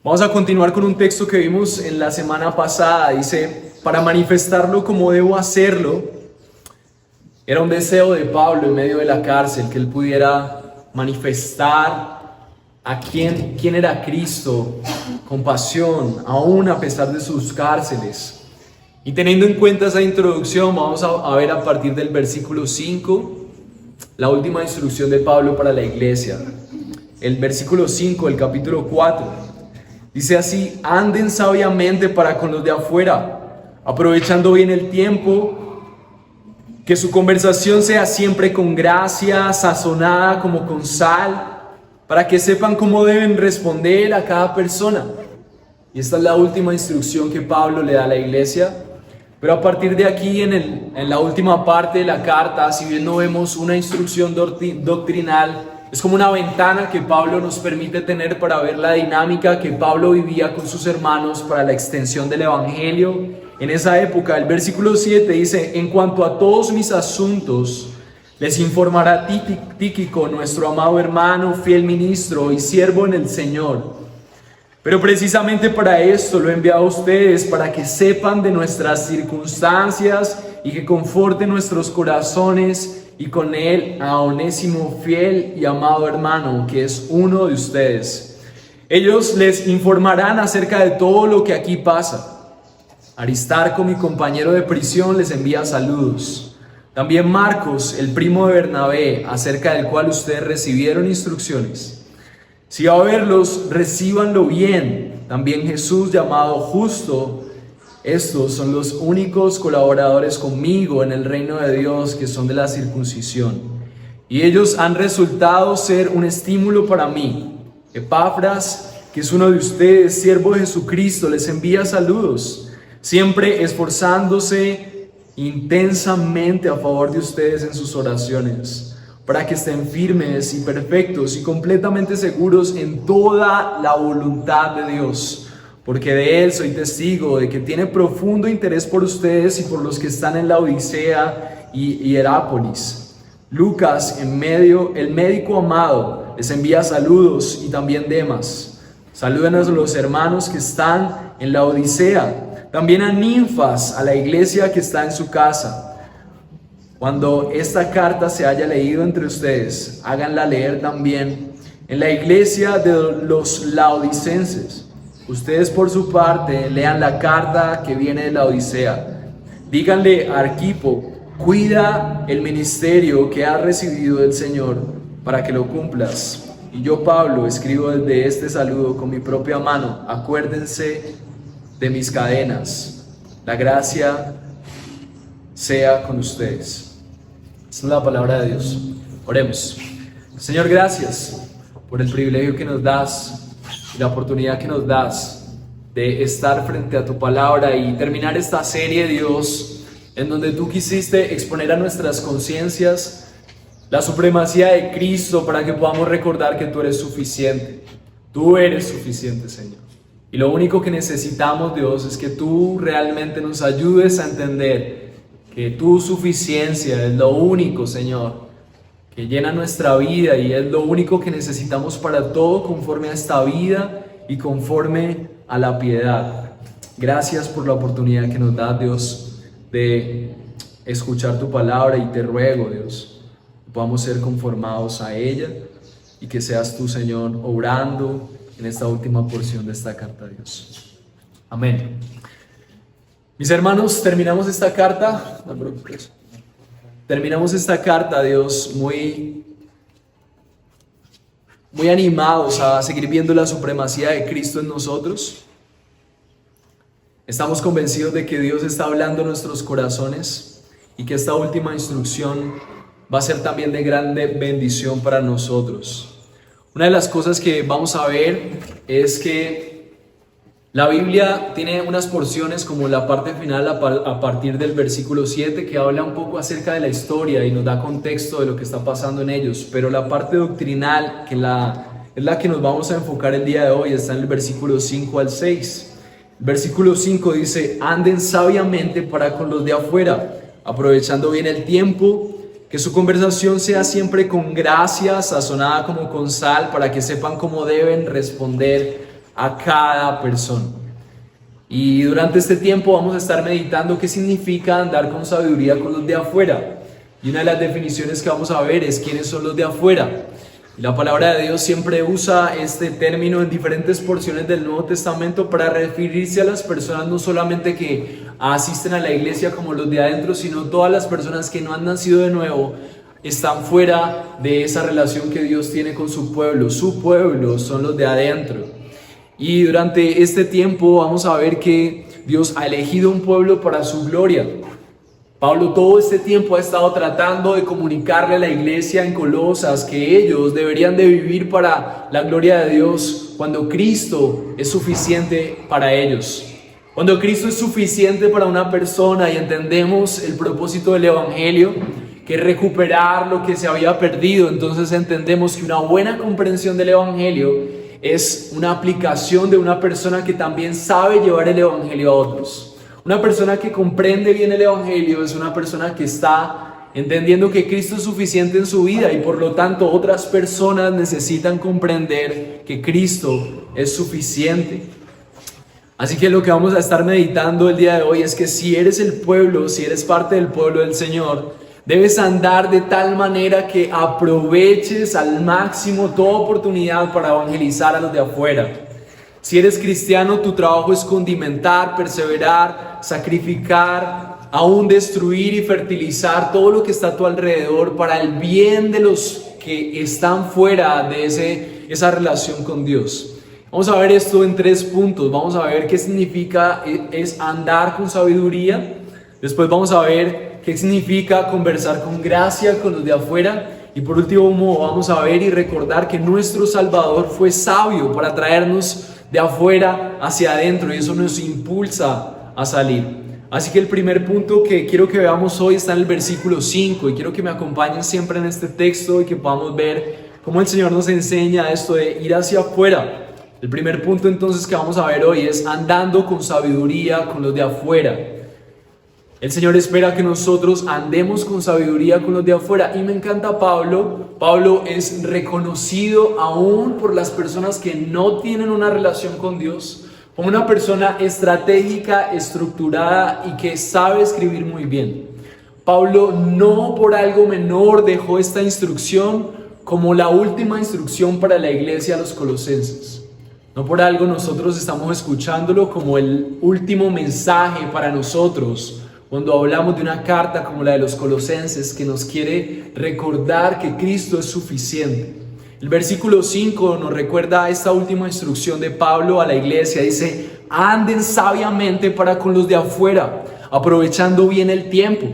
Vamos a continuar con un texto que vimos en la semana pasada. Dice, para manifestarlo como debo hacerlo. Era un deseo de Pablo en medio de la cárcel, que él pudiera manifestar a quién era Cristo con pasión, aún a pesar de sus cárceles. Y teniendo en cuenta esa introducción, vamos a ver a partir del versículo 5, la última instrucción de Pablo para la iglesia. El versículo 5 del capítulo 4. Dice así: anden sabiamente para con los de afuera, aprovechando bien el tiempo, que su conversación sea siempre con gracia, sazonada como con sal, para que sepan cómo deben responder a cada persona. Y esta es la última instrucción que Pablo le da a la iglesia. Pero a partir de aquí, en la última parte de la carta, si bien no vemos una instrucción doctrinal, es como una ventana que Pablo nos permite tener para ver la dinámica que Pablo vivía con sus hermanos para la extensión del evangelio en esa época. El versículo 7 dice: en cuanto a todos mis asuntos, les informará Tíquico, nuestro amado hermano, fiel ministro y siervo en el Señor. Pero precisamente para esto lo he enviado a ustedes, para que sepan de nuestras circunstancias y que conforten nuestros corazones, y con él a Onésimo, fiel y amado hermano, que es uno de ustedes. Ellos les informarán acerca de todo lo que aquí pasa. Aristarco, mi compañero de prisión, les envía saludos. También Marcos, el primo de Bernabé, acerca del cual ustedes recibieron instrucciones. Si va a verlos, recíbanlo bien. También Jesús, llamado Justo. Estos son los únicos colaboradores conmigo en el reino de Dios, que son de la circuncisión. Y ellos han resultado ser un estímulo para mí. Epafras, que es uno de ustedes, siervo de Jesucristo, les envía saludos, siempre esforzándose intensamente a favor de ustedes en sus oraciones, para que estén firmes y perfectos y completamente seguros en toda la voluntad de Dios, porque de Él soy testigo de que tiene profundo interés por ustedes y por los que están en la Odisea y Hierápolis. Lucas, el médico amado, les envía saludos, y también Demas. Saluden a los hermanos que están en la Odisea, también a Ninfas, a la iglesia que está en su casa. Cuando esta carta se haya leído entre ustedes, háganla leer también en la iglesia de los laodicenses. Ustedes por su parte lean la carta que viene de la Odisea. Díganle a Arquipo: cuida el ministerio que has recibido del Señor para que lo cumplas. Y yo, Pablo, escribo desde este saludo con mi propia mano. Acuérdense de mis cadenas. La gracia sea con ustedes. Esta es la palabra de Dios. Oremos. Señor, gracias por el privilegio que nos das y la oportunidad que nos das de estar frente a tu palabra y terminar esta serie, Dios, en donde tú quisiste exponer a nuestras conciencias la supremacía de Cristo, para que podamos recordar que tú eres suficiente. Tú eres suficiente, Señor. Y lo único que necesitamos, Dios, es que tú realmente nos ayudes a entender que tu suficiencia es lo único, Señor, que llena nuestra vida, y es lo único que necesitamos para todo, conforme a esta vida y conforme a la piedad. Gracias por la oportunidad que nos da, Dios, de escuchar tu palabra, y te ruego, Dios, que podamos ser conformados a ella, y que seas tú, Señor, obrando en esta última porción de esta carta, Dios. Amén. Mis hermanos, terminamos esta carta, Dios, muy animados a seguir viendo la supremacía de Cristo en nosotros. Estamos convencidos de que Dios está hablando a nuestros corazones, y que esta última instrucción va a ser también de grande bendición para nosotros. Una de las cosas que vamos a ver es que la Biblia tiene unas porciones, como la parte final a partir del versículo 7, que habla un poco acerca de la historia y nos da contexto de lo que está pasando en ellos. Pero la parte doctrinal, que es la que nos vamos a enfocar el día de hoy, está en el versículo 5 al 6. El versículo 5 dice: anden sabiamente para con los de afuera, aprovechando bien el tiempo, que su conversación sea siempre con gracia, sazonada como con sal, para que sepan cómo deben responder a cada persona. Y durante este tiempo vamos a estar meditando qué significa andar con sabiduría con los de afuera. Y una de las definiciones que vamos a ver es quiénes son los de afuera. Y la palabra de Dios siempre usa este término en diferentes porciones del Nuevo Testamento para referirse a las personas no solamente que asisten a la iglesia como los de adentro, sino todas las personas que no han nacido de nuevo, están fuera de esa relación que Dios tiene con su pueblo. Su pueblo son los de adentro. Y durante este tiempo vamos a ver que Dios ha elegido un pueblo para su gloria. Pablo todo este tiempo ha estado tratando de comunicarle a la iglesia en Colosas que ellos deberían de vivir para la gloria de Dios cuando Cristo es suficiente para ellos. Cuando Cristo es suficiente para una persona y entendemos el propósito del Evangelio, que es recuperar lo que se había perdido, entonces entendemos que una buena comprensión del Evangelio es una aplicación de una persona que también sabe llevar el Evangelio a otros. Una persona que comprende bien el Evangelio es una persona que está entendiendo que Cristo es suficiente en su vida y por lo tanto otras personas necesitan comprender que Cristo es suficiente. Así que lo que vamos a estar meditando el día de hoy es que si eres el pueblo, si eres parte del pueblo del Señor, debes andar de tal manera que aproveches al máximo toda oportunidad para evangelizar a los de afuera. Si eres cristiano, tu trabajo es condimentar, perseverar, sacrificar, aún destruir y fertilizar todo lo que está a tu alrededor para el bien de los que están fuera de esa relación con Dios. Vamos a ver esto en 3 puntos. Vamos a ver qué significa es andar con sabiduría. Después vamos a ver qué significa conversar con gracia con los de afuera. Y por último vamos a ver y recordar que nuestro Salvador fue sabio para traernos de afuera hacia adentro y eso nos impulsa a salir. Así que el primer punto que quiero que veamos hoy está en el versículo 5 y quiero que me acompañen siempre en este texto y que podamos ver cómo el Señor nos enseña esto de ir hacia afuera. El primer punto entonces que vamos a ver hoy es andando con sabiduría con los de afuera. El Señor espera que nosotros andemos con sabiduría con los de afuera. Y me encanta Pablo. Pablo es reconocido aún por las personas que no tienen una relación con Dios como una persona estratégica, estructurada y que sabe escribir muy bien. Pablo no por algo menor dejó esta instrucción como la última instrucción para la iglesia de los colosenses. No por algo nosotros estamos escuchándolo como el último mensaje para nosotros. Cuando hablamos de una carta como la de los Colosenses que nos quiere recordar que Cristo es suficiente. El versículo 5 nos recuerda esta última instrucción de Pablo a la iglesia. Dice, anden sabiamente para con los de afuera, aprovechando bien el tiempo.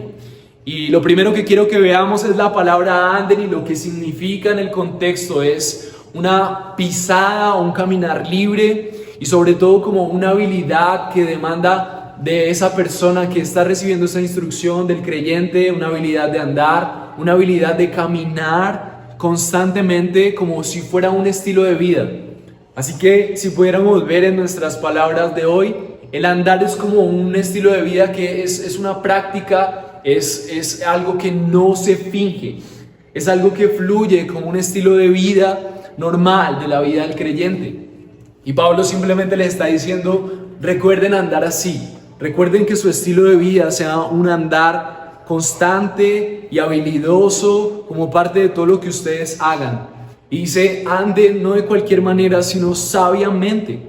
Y lo primero que quiero que veamos es la palabra anden y lo que significa en el contexto es una pisada o un caminar libre y sobre todo como una habilidad que demanda de esa persona que está recibiendo esa instrucción del creyente, una habilidad de andar, una habilidad de caminar constantemente como si fuera un estilo de vida. Así que si pudiéramos ver en nuestras palabras de hoy, el andar es como un estilo de vida que es una práctica, es algo que no se finge, es algo que fluye como un estilo de vida normal de la vida del creyente. Y Pablo simplemente les está diciendo, recuerden andar así. Recuerden que su estilo de vida sea un andar constante y habilidoso como parte de todo lo que ustedes hagan. Y dice, anden no de cualquier manera, sino sabiamente.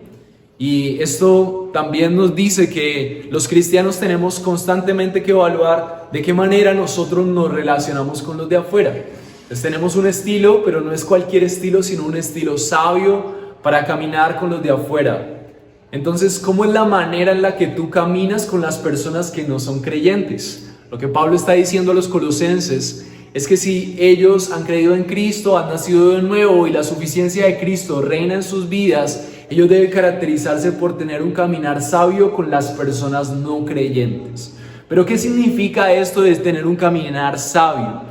Y esto también nos dice que los cristianos tenemos constantemente que evaluar de qué manera nosotros nos relacionamos con los de afuera. Entonces tenemos un estilo, pero no es cualquier estilo, sino un estilo sabio para caminar con los de afuera. Entonces, ¿cómo es la manera en la que tú caminas con las personas que no son creyentes? Lo que Pablo está diciendo a los colosenses es que si ellos han creído en Cristo, han nacido de nuevo y la suficiencia de Cristo reina en sus vidas, ellos deben caracterizarse por tener un caminar sabio con las personas no creyentes. Pero ¿qué significa esto de tener un caminar sabio?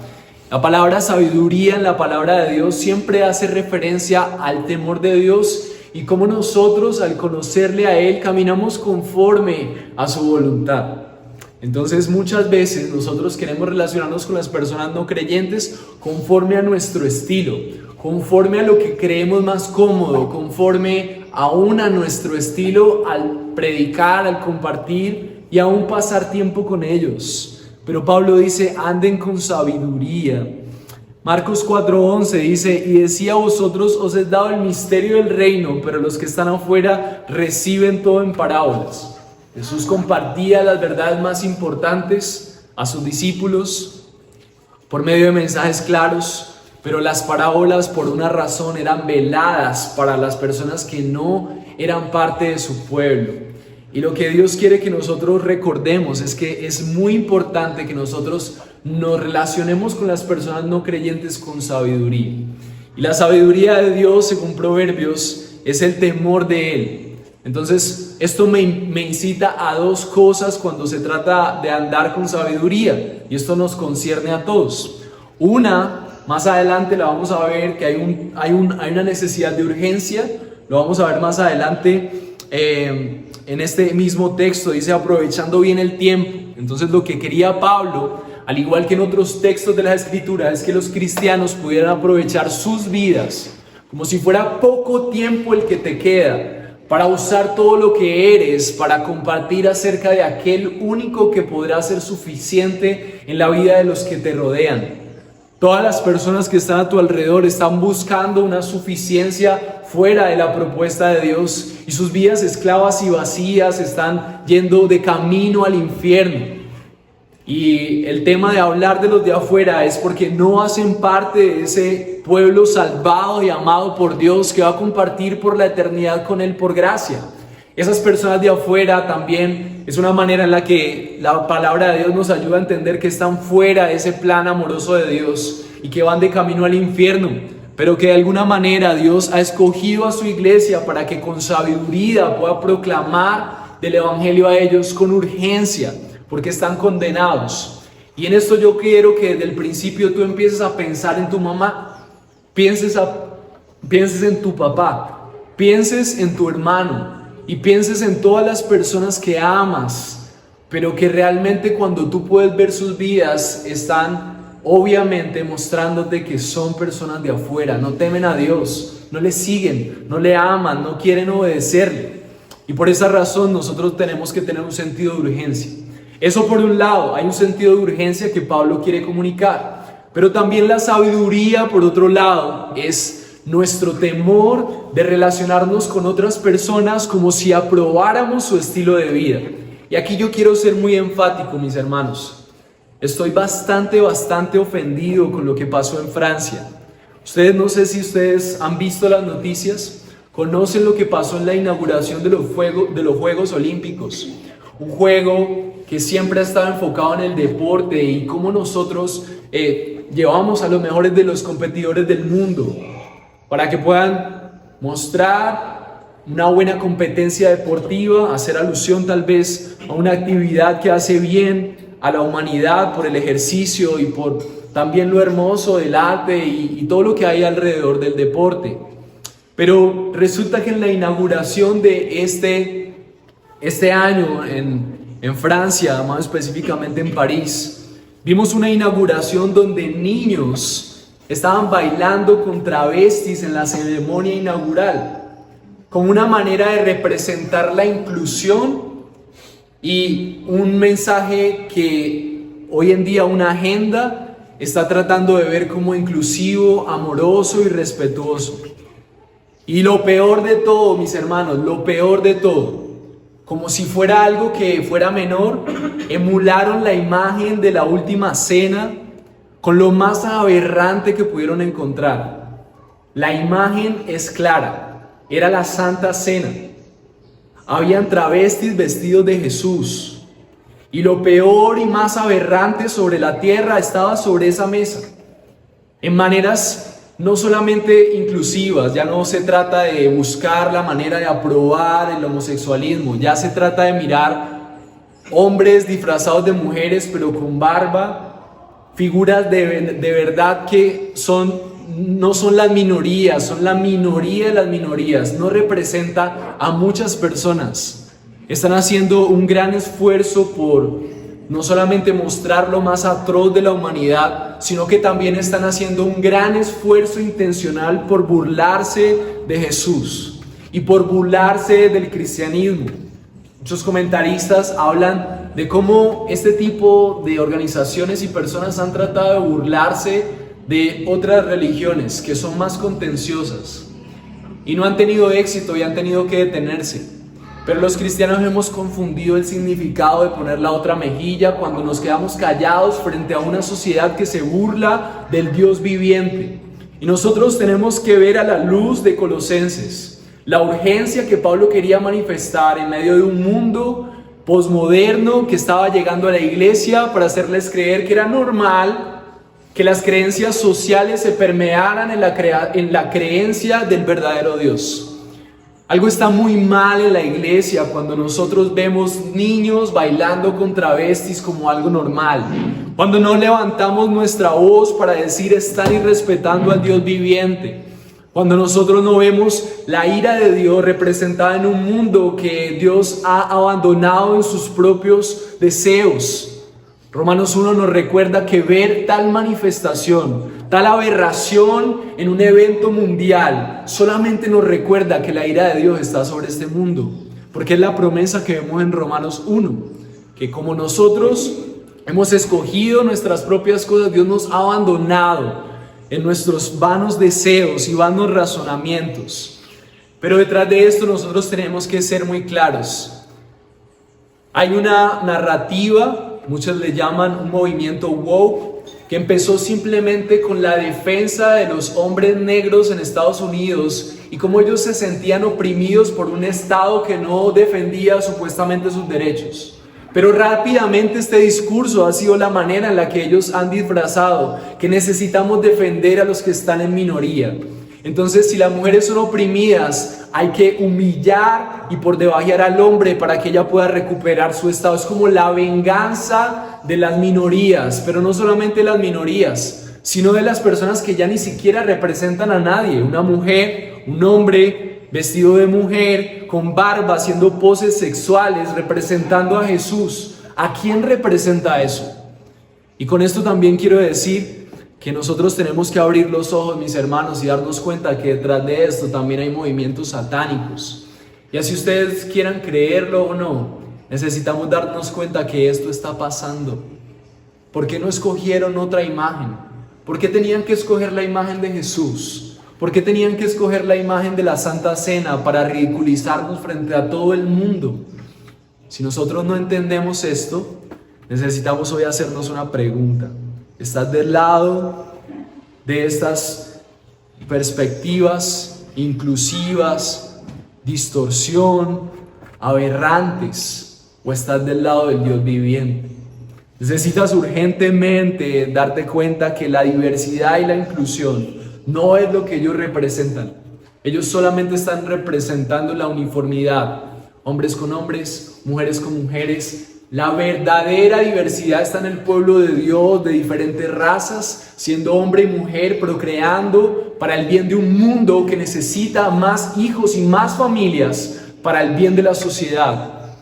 La palabra sabiduría en la palabra de Dios siempre hace referencia al temor de Dios y cómo nosotros al conocerle a Él caminamos conforme a su voluntad. Entonces muchas veces nosotros queremos relacionarnos con las personas no creyentes conforme a nuestro estilo, conforme a lo que creemos más cómodo, conforme aún a nuestro estilo al predicar, al compartir y aún pasar tiempo con ellos. Pero Pablo dice, anden con sabiduría. Marcos 4:11 dice, y decía, a vosotros os he dado el misterio del reino, pero los que están afuera reciben todo en parábolas. Jesús compartía las verdades más importantes a sus discípulos por medio de mensajes claros, pero las parábolas por una razón eran veladas para las personas que no eran parte de su pueblo. Y lo que Dios quiere que nosotros recordemos es que es muy importante que nosotros nos relacionemos con las personas no creyentes con sabiduría. Y la sabiduría de Dios, según Proverbios, es el temor de Él. Entonces, esto me incita a dos cosas cuando se trata de andar con sabiduría, y esto nos concierne a todos. Una, más adelante la vamos a ver, que hay una necesidad de urgencia, lo vamos a ver más adelante en este mismo texto, dice aprovechando bien el tiempo. Entonces lo que quería Pablo, al igual que en otros textos de la Escritura, es que los cristianos pudieran aprovechar sus vidas como si fuera poco tiempo el que te queda, para usar todo lo que eres, para compartir acerca de aquel único que podrá ser suficiente en la vida de los que te rodean. Todas las personas que están a tu alrededor están buscando una suficiencia fuera de la propuesta de Dios, y sus vidas esclavas y vacías están yendo de camino al infierno. Y el tema de hablar de los de afuera es porque no hacen parte de ese pueblo salvado y amado por Dios que va a compartir por la eternidad con Él por gracia. Esas personas de afuera también es una manera en la que la palabra de Dios nos ayuda a entender que están fuera de ese plan amoroso de Dios y que van de camino al infierno, pero que de alguna manera Dios ha escogido a su iglesia para que con sabiduría pueda proclamar del evangelio a ellos con urgencia, porque están condenados. Y en esto yo quiero que desde el principio tú empieces a pensar en tu mamá, pienses en tu papá, pienses en tu hermano y pienses en todas las personas que amas, pero que realmente cuando tú puedes ver sus vidas están obviamente mostrándote que son personas de afuera, no temen a Dios, no le siguen, no le aman, no quieren obedecerle. Y por esa razón nosotros tenemos que tener un sentido de urgencia. Eso por un lado, hay un sentido de urgencia que Pablo quiere comunicar, pero también la sabiduría por otro lado es nuestro temor de relacionarnos con otras personas como si aprobáramos su estilo de vida. Y aquí yo quiero ser muy enfático, mis hermanos. Estoy bastante ofendido con lo que pasó en Francia. No sé si ustedes han visto las noticias, conocen lo que pasó en la inauguración de los Juegos Olímpicos. Un juego que siempre ha estado enfocado en el deporte y cómo nosotros llevamos a los mejores de los competidores del mundo para que puedan mostrar una buena competencia deportiva, hacer alusión tal vez a una actividad que hace bien a la humanidad por el ejercicio y por también lo hermoso del arte y todo lo que hay alrededor del deporte. Pero resulta que en la inauguración de este año en Francia, más específicamente en París, vimos una inauguración donde niños estaban bailando con travestis en la ceremonia inaugural, como una manera de representar la inclusión y un mensaje que hoy en día una agenda está tratando de ver como inclusivo, amoroso y respetuoso. Y lo peor de todo, mis hermanos, lo peor de todo, como si fuera algo que fuera menor, emularon la imagen de la última cena con lo más aberrante que pudieron encontrar. La imagen es clara, era la Santa Cena. Habían travestis vestidos de Jesús. Y lo peor y más aberrante sobre la tierra estaba sobre esa mesa. En maneras no solamente inclusivas, ya no se trata de buscar la manera de aprobar el homosexualismo, ya se trata de mirar hombres disfrazados de mujeres pero con barba, figuras de verdad que no son las minorías, son la minoría de las minorías, no representa a muchas personas. Están haciendo un gran esfuerzo no solamente mostrar lo más atroz de la humanidad, sino que también están haciendo un gran esfuerzo intencional por burlarse de Jesús y por burlarse del cristianismo. Muchos comentaristas hablan de cómo este tipo de organizaciones y personas han tratado de burlarse de otras religiones que son más contenciosas y no han tenido éxito y han tenido que detenerse. Pero los cristianos hemos confundido el significado de poner la otra mejilla cuando nos quedamos callados frente a una sociedad que se burla del Dios viviente. Y nosotros tenemos que ver a la luz de Colosenses la urgencia que Pablo quería manifestar en medio de un mundo posmoderno que estaba llegando a la iglesia para hacerles creer que era normal que las creencias sociales se permearan en la creencia del verdadero Dios. Algo está muy mal en la iglesia cuando nosotros vemos niños bailando con travestis como algo normal. Cuando no levantamos nuestra voz para decir están irrespetando al Dios viviente. Cuando nosotros no vemos la ira de Dios representada en un mundo que Dios ha abandonado en sus propios deseos. Romanos 1 nos recuerda que ver tal manifestación, tal aberración en un evento mundial, solamente nos recuerda que la ira de Dios está sobre este mundo. Porque es la promesa que vemos en Romanos 1, que como nosotros hemos escogido nuestras propias cosas, Dios nos ha abandonado en nuestros vanos deseos y vanos razonamientos. Pero detrás de esto nosotros tenemos que ser muy claros. Hay una narrativa, muchos le llaman un movimiento woke, que empezó simplemente con la defensa de los hombres negros en Estados Unidos y cómo ellos se sentían oprimidos por un Estado que no defendía supuestamente sus derechos. Pero rápidamente este discurso ha sido la manera en la que ellos han disfrazado que necesitamos defender a los que están en minoría. Entonces, si las mujeres son oprimidas, hay que humillar y por debajear al hombre para que ella pueda recuperar su estado. Es como la venganza de las minorías, pero no solamente las minorías, sino de las personas que ya ni siquiera representan a nadie. Una mujer, un hombre vestido de mujer, con barba, haciendo poses sexuales, representando a Jesús. ¿A quién representa eso? Y con esto también quiero decir que nosotros tenemos que abrir los ojos, mis hermanos, y darnos cuenta que detrás de esto también hay movimientos satánicos. Y así ustedes quieran creerlo o no, necesitamos darnos cuenta que esto está pasando. ¿Por qué no escogieron otra imagen? ¿Por qué tenían que escoger la imagen de Jesús? ¿Por qué tenían que escoger la imagen de la Santa Cena para ridiculizarnos frente a todo el mundo? Si nosotros no entendemos esto, necesitamos hoy hacernos una pregunta. ¿Estás del lado de estas perspectivas inclusivas, distorsión, aberrantes, o estás del lado del Dios viviente? Necesitas urgentemente darte cuenta que la diversidad y la inclusión no es lo que ellos representan. Ellos solamente están representando la uniformidad. Hombres con hombres, mujeres con mujeres. La verdadera diversidad está en el pueblo de Dios, de diferentes razas, siendo hombre y mujer, procreando para el bien de un mundo que necesita más hijos y más familias para el bien de la sociedad.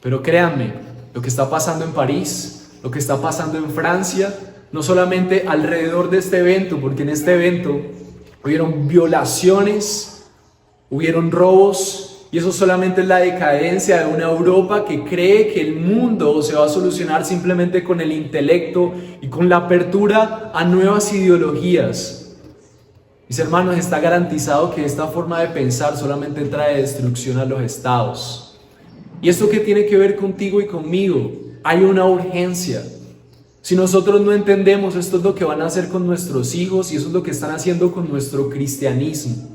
Pero créanme, lo que está pasando en París, lo que está pasando en Francia, no solamente alrededor de este evento, porque en este evento hubieron violaciones, hubieron robos, y eso solamente es la decadencia de una Europa que cree que el mundo se va a solucionar simplemente con el intelecto y con la apertura a nuevas ideologías. Mis hermanos, está garantizado que esta forma de pensar solamente trae destrucción a los estados. ¿Y esto qué tiene que ver contigo y conmigo? Hay una urgencia. Si nosotros no entendemos, esto es lo que van a hacer con nuestros hijos y eso es lo que están haciendo con nuestro cristianismo.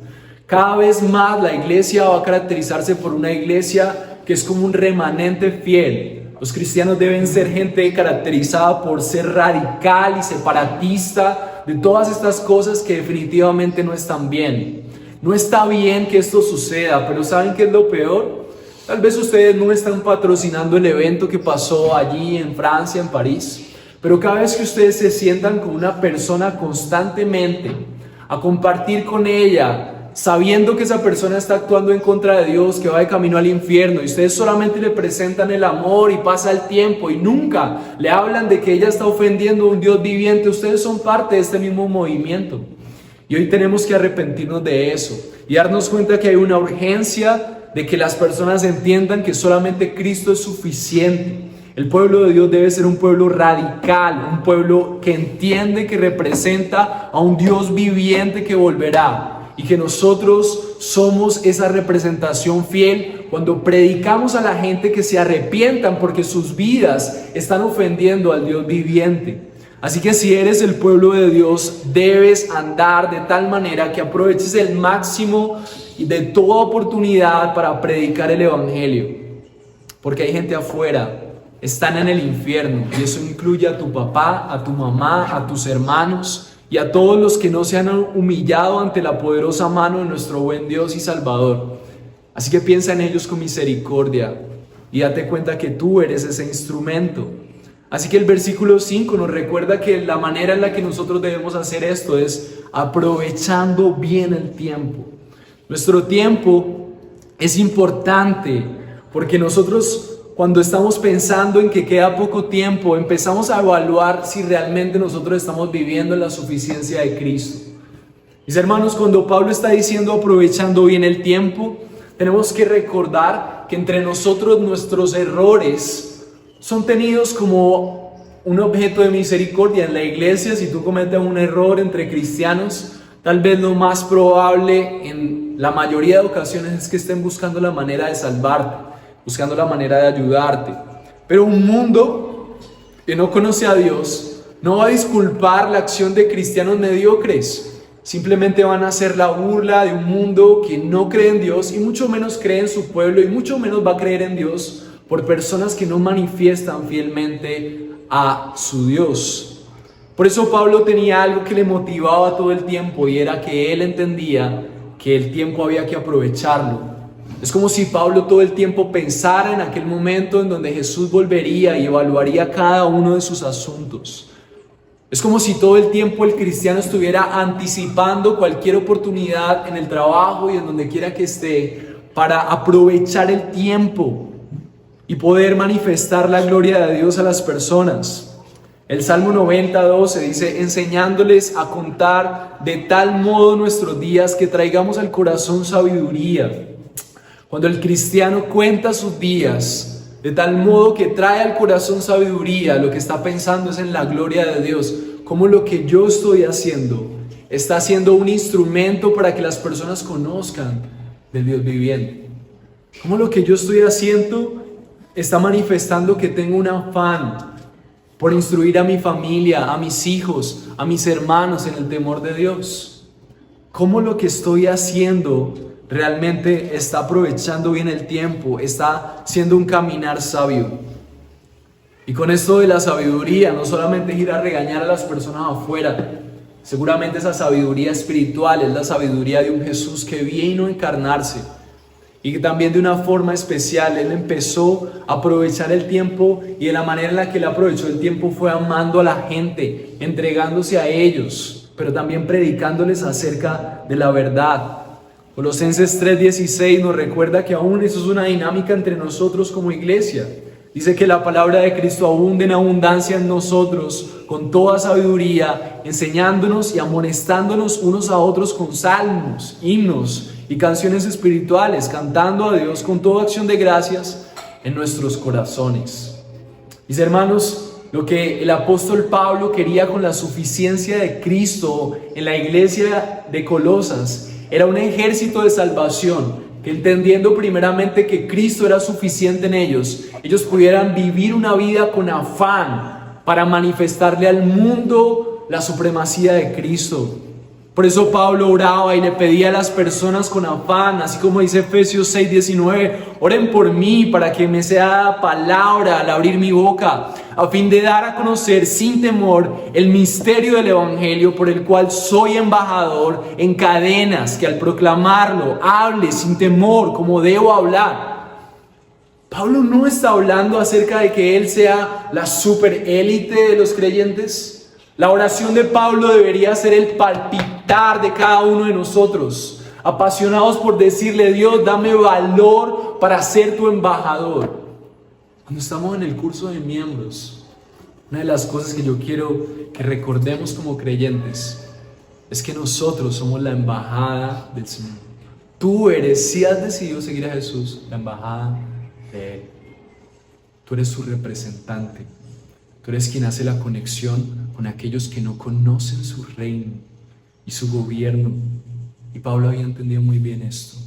Cada vez más la iglesia va a caracterizarse por una iglesia que es como un remanente fiel. Los cristianos deben ser gente caracterizada por ser radical y separatista de todas estas cosas que definitivamente no están bien. No está bien que esto suceda, pero ¿saben qué es lo peor? Tal vez ustedes no están patrocinando el evento que pasó allí en Francia, en París. Pero cada vez que ustedes se sientan con una persona constantemente a compartir con ella sabiendo que esa persona está actuando en contra de Dios, que va de camino al infierno, y ustedes solamente le presentan el amor y pasa el tiempo y nunca le hablan de que ella está ofendiendo a un Dios viviente, ustedes son parte de este mismo movimiento. Y hoy tenemos que arrepentirnos de eso y darnos cuenta que hay una urgencia de que las personas entiendan que solamente Cristo es suficiente. El pueblo de Dios debe ser un pueblo radical, un pueblo que entiende que representa a un Dios viviente que volverá y que nosotros somos esa representación fiel cuando predicamos a la gente que se arrepientan porque sus vidas están ofendiendo al Dios viviente. Así que si eres el pueblo de Dios, debes andar de tal manera que aproveches el máximo de toda oportunidad para predicar el evangelio. Porque hay gente afuera, están en el infierno, y eso incluye a tu papá, a tu mamá, a tus hermanos y a todos los que no se han humillado ante la poderosa mano de nuestro buen Dios y Salvador. Así que piensa en ellos con misericordia y date cuenta que tú eres ese instrumento. Así que el versículo 5 nos recuerda que la manera en la que nosotros debemos hacer esto es aprovechando bien el tiempo. Nuestro tiempo es importante porque nosotros, cuando estamos pensando en que queda poco tiempo, empezamos a evaluar si realmente nosotros estamos viviendo en la suficiencia de Cristo. Mis hermanos, cuando Pablo está diciendo aprovechando bien el tiempo, tenemos que recordar que entre nosotros nuestros errores son tenidos como un objeto de misericordia. En la iglesia, si tú cometes un error entre cristianos, tal vez lo más probable en la mayoría de ocasiones es que estén buscando la manera de salvarte, buscando la manera de ayudarte. Pero un mundo que no conoce a Dios no va a disculpar la acción de cristianos mediocres. Simplemente van a hacer la burla de un mundo que no cree en Dios y mucho menos cree en su pueblo y mucho menos va a creer en Dios por personas que no manifiestan fielmente a su Dios. Por eso Pablo tenía algo que le motivaba todo el tiempo y era que él entendía que el tiempo había que aprovecharlo. Es como si Pablo todo el tiempo pensara en aquel momento en donde Jesús volvería y evaluaría cada uno de sus asuntos. Es como si todo el tiempo el cristiano estuviera anticipando cualquier oportunidad en el trabajo y en donde quiera que esté para aprovechar el tiempo y poder manifestar la gloria de Dios a las personas. El Salmo 90:12 dice: enseñándoles a contar de tal modo nuestros días que traigamos al corazón sabiduría. Cuando el cristiano cuenta sus días de tal modo que trae al corazón sabiduría, lo que está pensando es en la gloria de Dios, cómo lo que yo estoy haciendo está siendo un instrumento para que las personas conozcan del Dios viviente. Cómo lo que yo estoy haciendo está manifestando que tengo un afán por instruir a mi familia, a mis hijos, a mis hermanos en el temor de Dios. Cómo lo que estoy haciendo realmente está aprovechando bien el tiempo, está siendo un caminar sabio. Y con esto de la sabiduría, no solamente ir a regañar a las personas afuera, seguramente esa sabiduría espiritual es la sabiduría de un Jesús que vino a encarnarse y que también de una forma especial Él empezó a aprovechar el tiempo, y de la manera en la que Él aprovechó el tiempo fue amando a la gente, entregándose a ellos, pero también predicándoles acerca de la verdad. Colosenses 3:16 nos recuerda que aún eso es una dinámica entre nosotros como iglesia. Dice que la palabra de Cristo abunde en abundancia en nosotros, con toda sabiduría, enseñándonos y amonestándonos unos a otros con salmos, himnos y canciones espirituales, cantando a Dios con toda acción de gracias en nuestros corazones. Mis hermanos, lo que el apóstol Pablo quería con la suficiencia de Cristo en la iglesia de Colosas era un ejército de salvación, que entendiendo primeramente que Cristo era suficiente en ellos pudieran vivir una vida con afán para manifestarle al mundo la supremacía de Cristo. Por eso Pablo oraba y le pedía a las personas con afán, así como dice Efesios 6:19, oren por mí para que me sea dada palabra al abrir mi boca, a fin de dar a conocer sin temor el misterio del evangelio, por el cual soy embajador en cadenas, que al proclamarlo hable sin temor como debo hablar. Pablo no está hablando acerca de que él sea la superélite de los creyentes. La oración de Pablo debería ser el palpitar de cada uno de nosotros, apasionados por decirle: Dios, dame valor para ser tu embajador. Cuando estamos en el curso de miembros, una de las cosas que yo quiero que recordemos como creyentes es que nosotros somos la embajada del Señor. Tú eres, si has decidido seguir a Jesús, la embajada de Él. Tú eres su representante. Tú eres quien hace la conexión con aquellos que no conocen su reino y su gobierno. Y Pablo había entendido muy bien esto.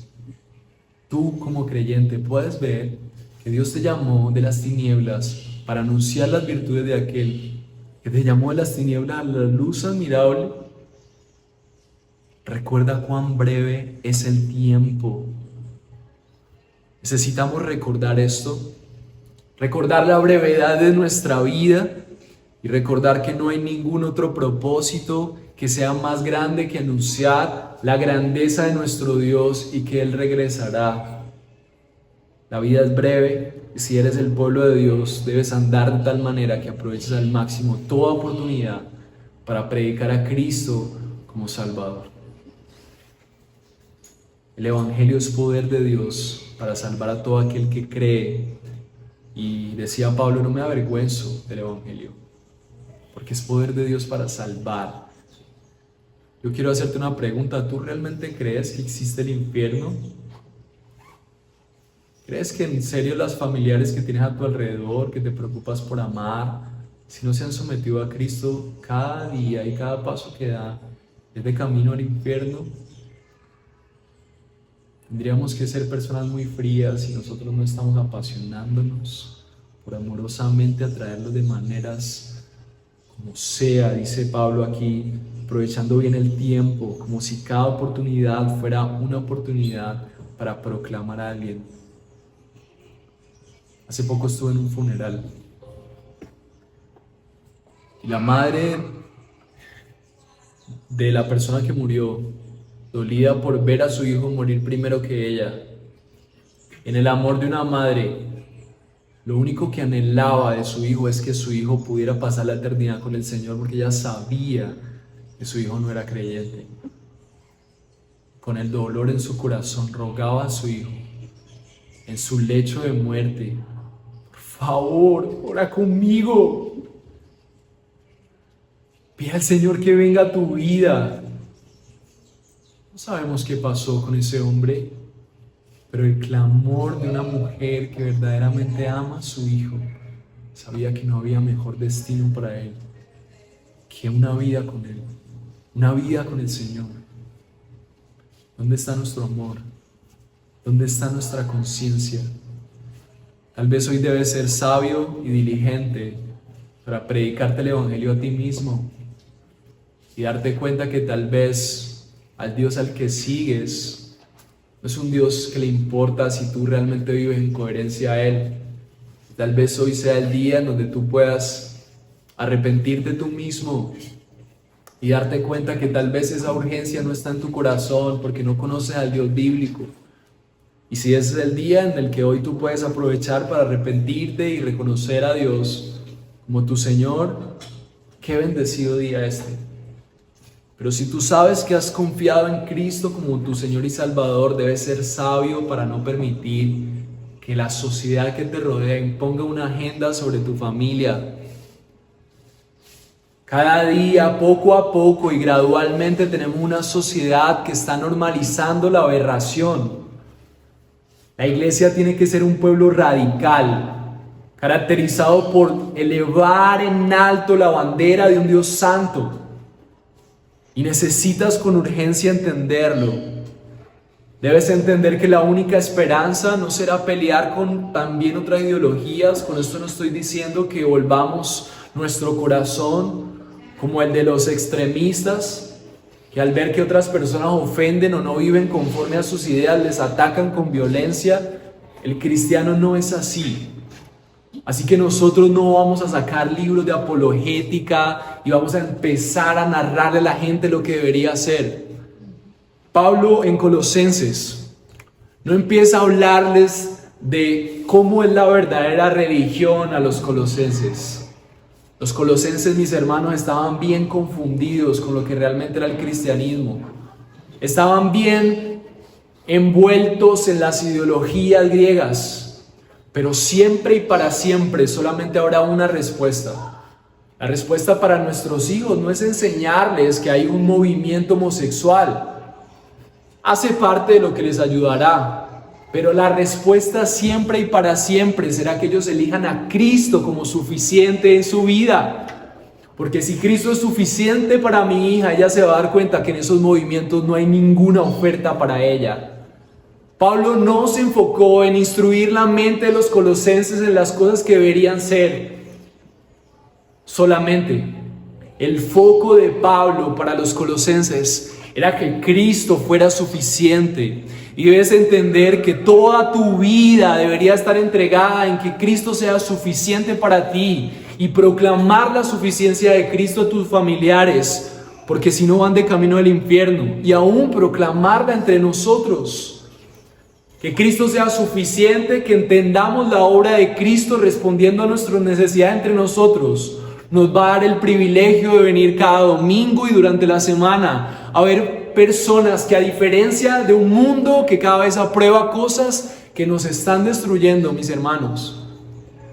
Tú como creyente puedes ver que Dios te llamó de las tinieblas para anunciar las virtudes de aquel que te llamó de las tinieblas a la luz admirable. Recuerda cuán breve es el tiempo. Necesitamos recordar esto, recordar la brevedad de nuestra vida y recordar que no hay ningún otro propósito que sea más grande que anunciar la grandeza de nuestro Dios y que Él regresará. La vida es breve y si eres el pueblo de Dios debes andar de tal manera que aproveches al máximo toda oportunidad para predicar a Cristo como Salvador. El Evangelio es poder de Dios para salvar a todo aquel que cree. Y decía Pablo: no me avergüenzo del Evangelio, porque es poder de Dios para salvar. Yo quiero hacerte una pregunta: ¿tú realmente crees que existe el infierno? ¿Crees que en serio las familiares que tienes a tu alrededor, que te preocupas por amar, si no se han sometido a Cristo cada día y cada paso que da, es de camino al infierno? Tendríamos que ser personas muy frías si nosotros no estamos apasionándonos por amorosamente atraerlos de maneras como sea, dice Pablo aquí, aprovechando bien el tiempo, como si cada oportunidad fuera una oportunidad para proclamar a alguien. Hace poco estuve en un funeral y la madre de la persona que murió, dolida por ver a su hijo morir primero que ella, en el amor de una madre, lo único que anhelaba de su hijo es que su hijo pudiera pasar la eternidad con el Señor, porque ella sabía que su hijo no era creyente. Con el dolor en su corazón rogaba a su hijo en su lecho de muerte: por favor, ora conmigo, pide al Señor que venga a tu vida. No sabemos qué pasó con ese hombre, pero el clamor de una mujer que verdaderamente ama a su hijo sabía que no había mejor destino para él que una vida con Él, una vida con el Señor. ¿Dónde está nuestro amor? ¿Dónde está nuestra conciencia? Tal vez hoy debes ser sabio y diligente para predicarte el Evangelio a ti mismo y darte cuenta que tal vez al Dios al que sigues no es un Dios que le importa si tú realmente vives en coherencia a Él. Tal vez hoy sea el día en donde tú puedas arrepentirte tú mismo y darte cuenta que tal vez esa urgencia no está en tu corazón porque no conoces al Dios bíblico. Y si ese es el día en el que hoy tú puedes aprovechar para arrepentirte y reconocer a Dios como tu Señor, qué bendecido día este. Pero si tú sabes que has confiado en Cristo como tu Señor y Salvador, debes ser sabio para no permitir que la sociedad que te rodea imponga una agenda sobre tu familia. Cada día, poco a poco y gradualmente, tenemos una sociedad que está normalizando la aberración. La iglesia tiene que ser un pueblo radical, caracterizado por elevar en alto la bandera de un Dios santo. Y necesitas con urgencia entenderlo. Debes entender que la única esperanza no será pelear con también otras ideologías. Con esto no estoy diciendo que volvamos nuestro corazón como el de los extremistas, que al ver que otras personas ofenden o no viven conforme a sus ideas, les atacan con violencia. El cristiano no es así. Así que nosotros no vamos a sacar libros de apologética y vamos a empezar a narrarle a la gente lo que debería hacer. Pablo en Colosenses no empieza a hablarles de cómo es la verdadera religión a los colosenses. Los colosenses, mis hermanos, estaban bien confundidos con lo que realmente era el cristianismo. Estaban bien envueltos en las ideologías griegas, pero siempre y para siempre solamente habrá una respuesta. La respuesta para nuestros hijos no es enseñarles que hay un movimiento homosexual. Hace parte de lo que les ayudará. Pero la respuesta siempre y para siempre será que ellos elijan a Cristo como suficiente en su vida. Porque si Cristo es suficiente para mi hija, ella se va a dar cuenta que en esos movimientos no hay ninguna oferta para ella. Pablo no se enfocó en instruir la mente de los colosenses en las cosas que deberían ser. Solamente el foco de Pablo para los colosenses era que Cristo fuera suficiente. Y debes entender que toda tu vida debería estar entregada en que Cristo sea suficiente para ti y proclamar la suficiencia de Cristo a tus familiares, porque si no van de camino al infierno, y aún proclamarla entre nosotros. Que Cristo sea suficiente, que entendamos la obra de Cristo respondiendo a nuestras necesidades entre nosotros, nos va a dar el privilegio de venir cada domingo y durante la semana a ver personas que, a diferencia de un mundo que cada vez aprueba cosas que nos están destruyendo, mis hermanos,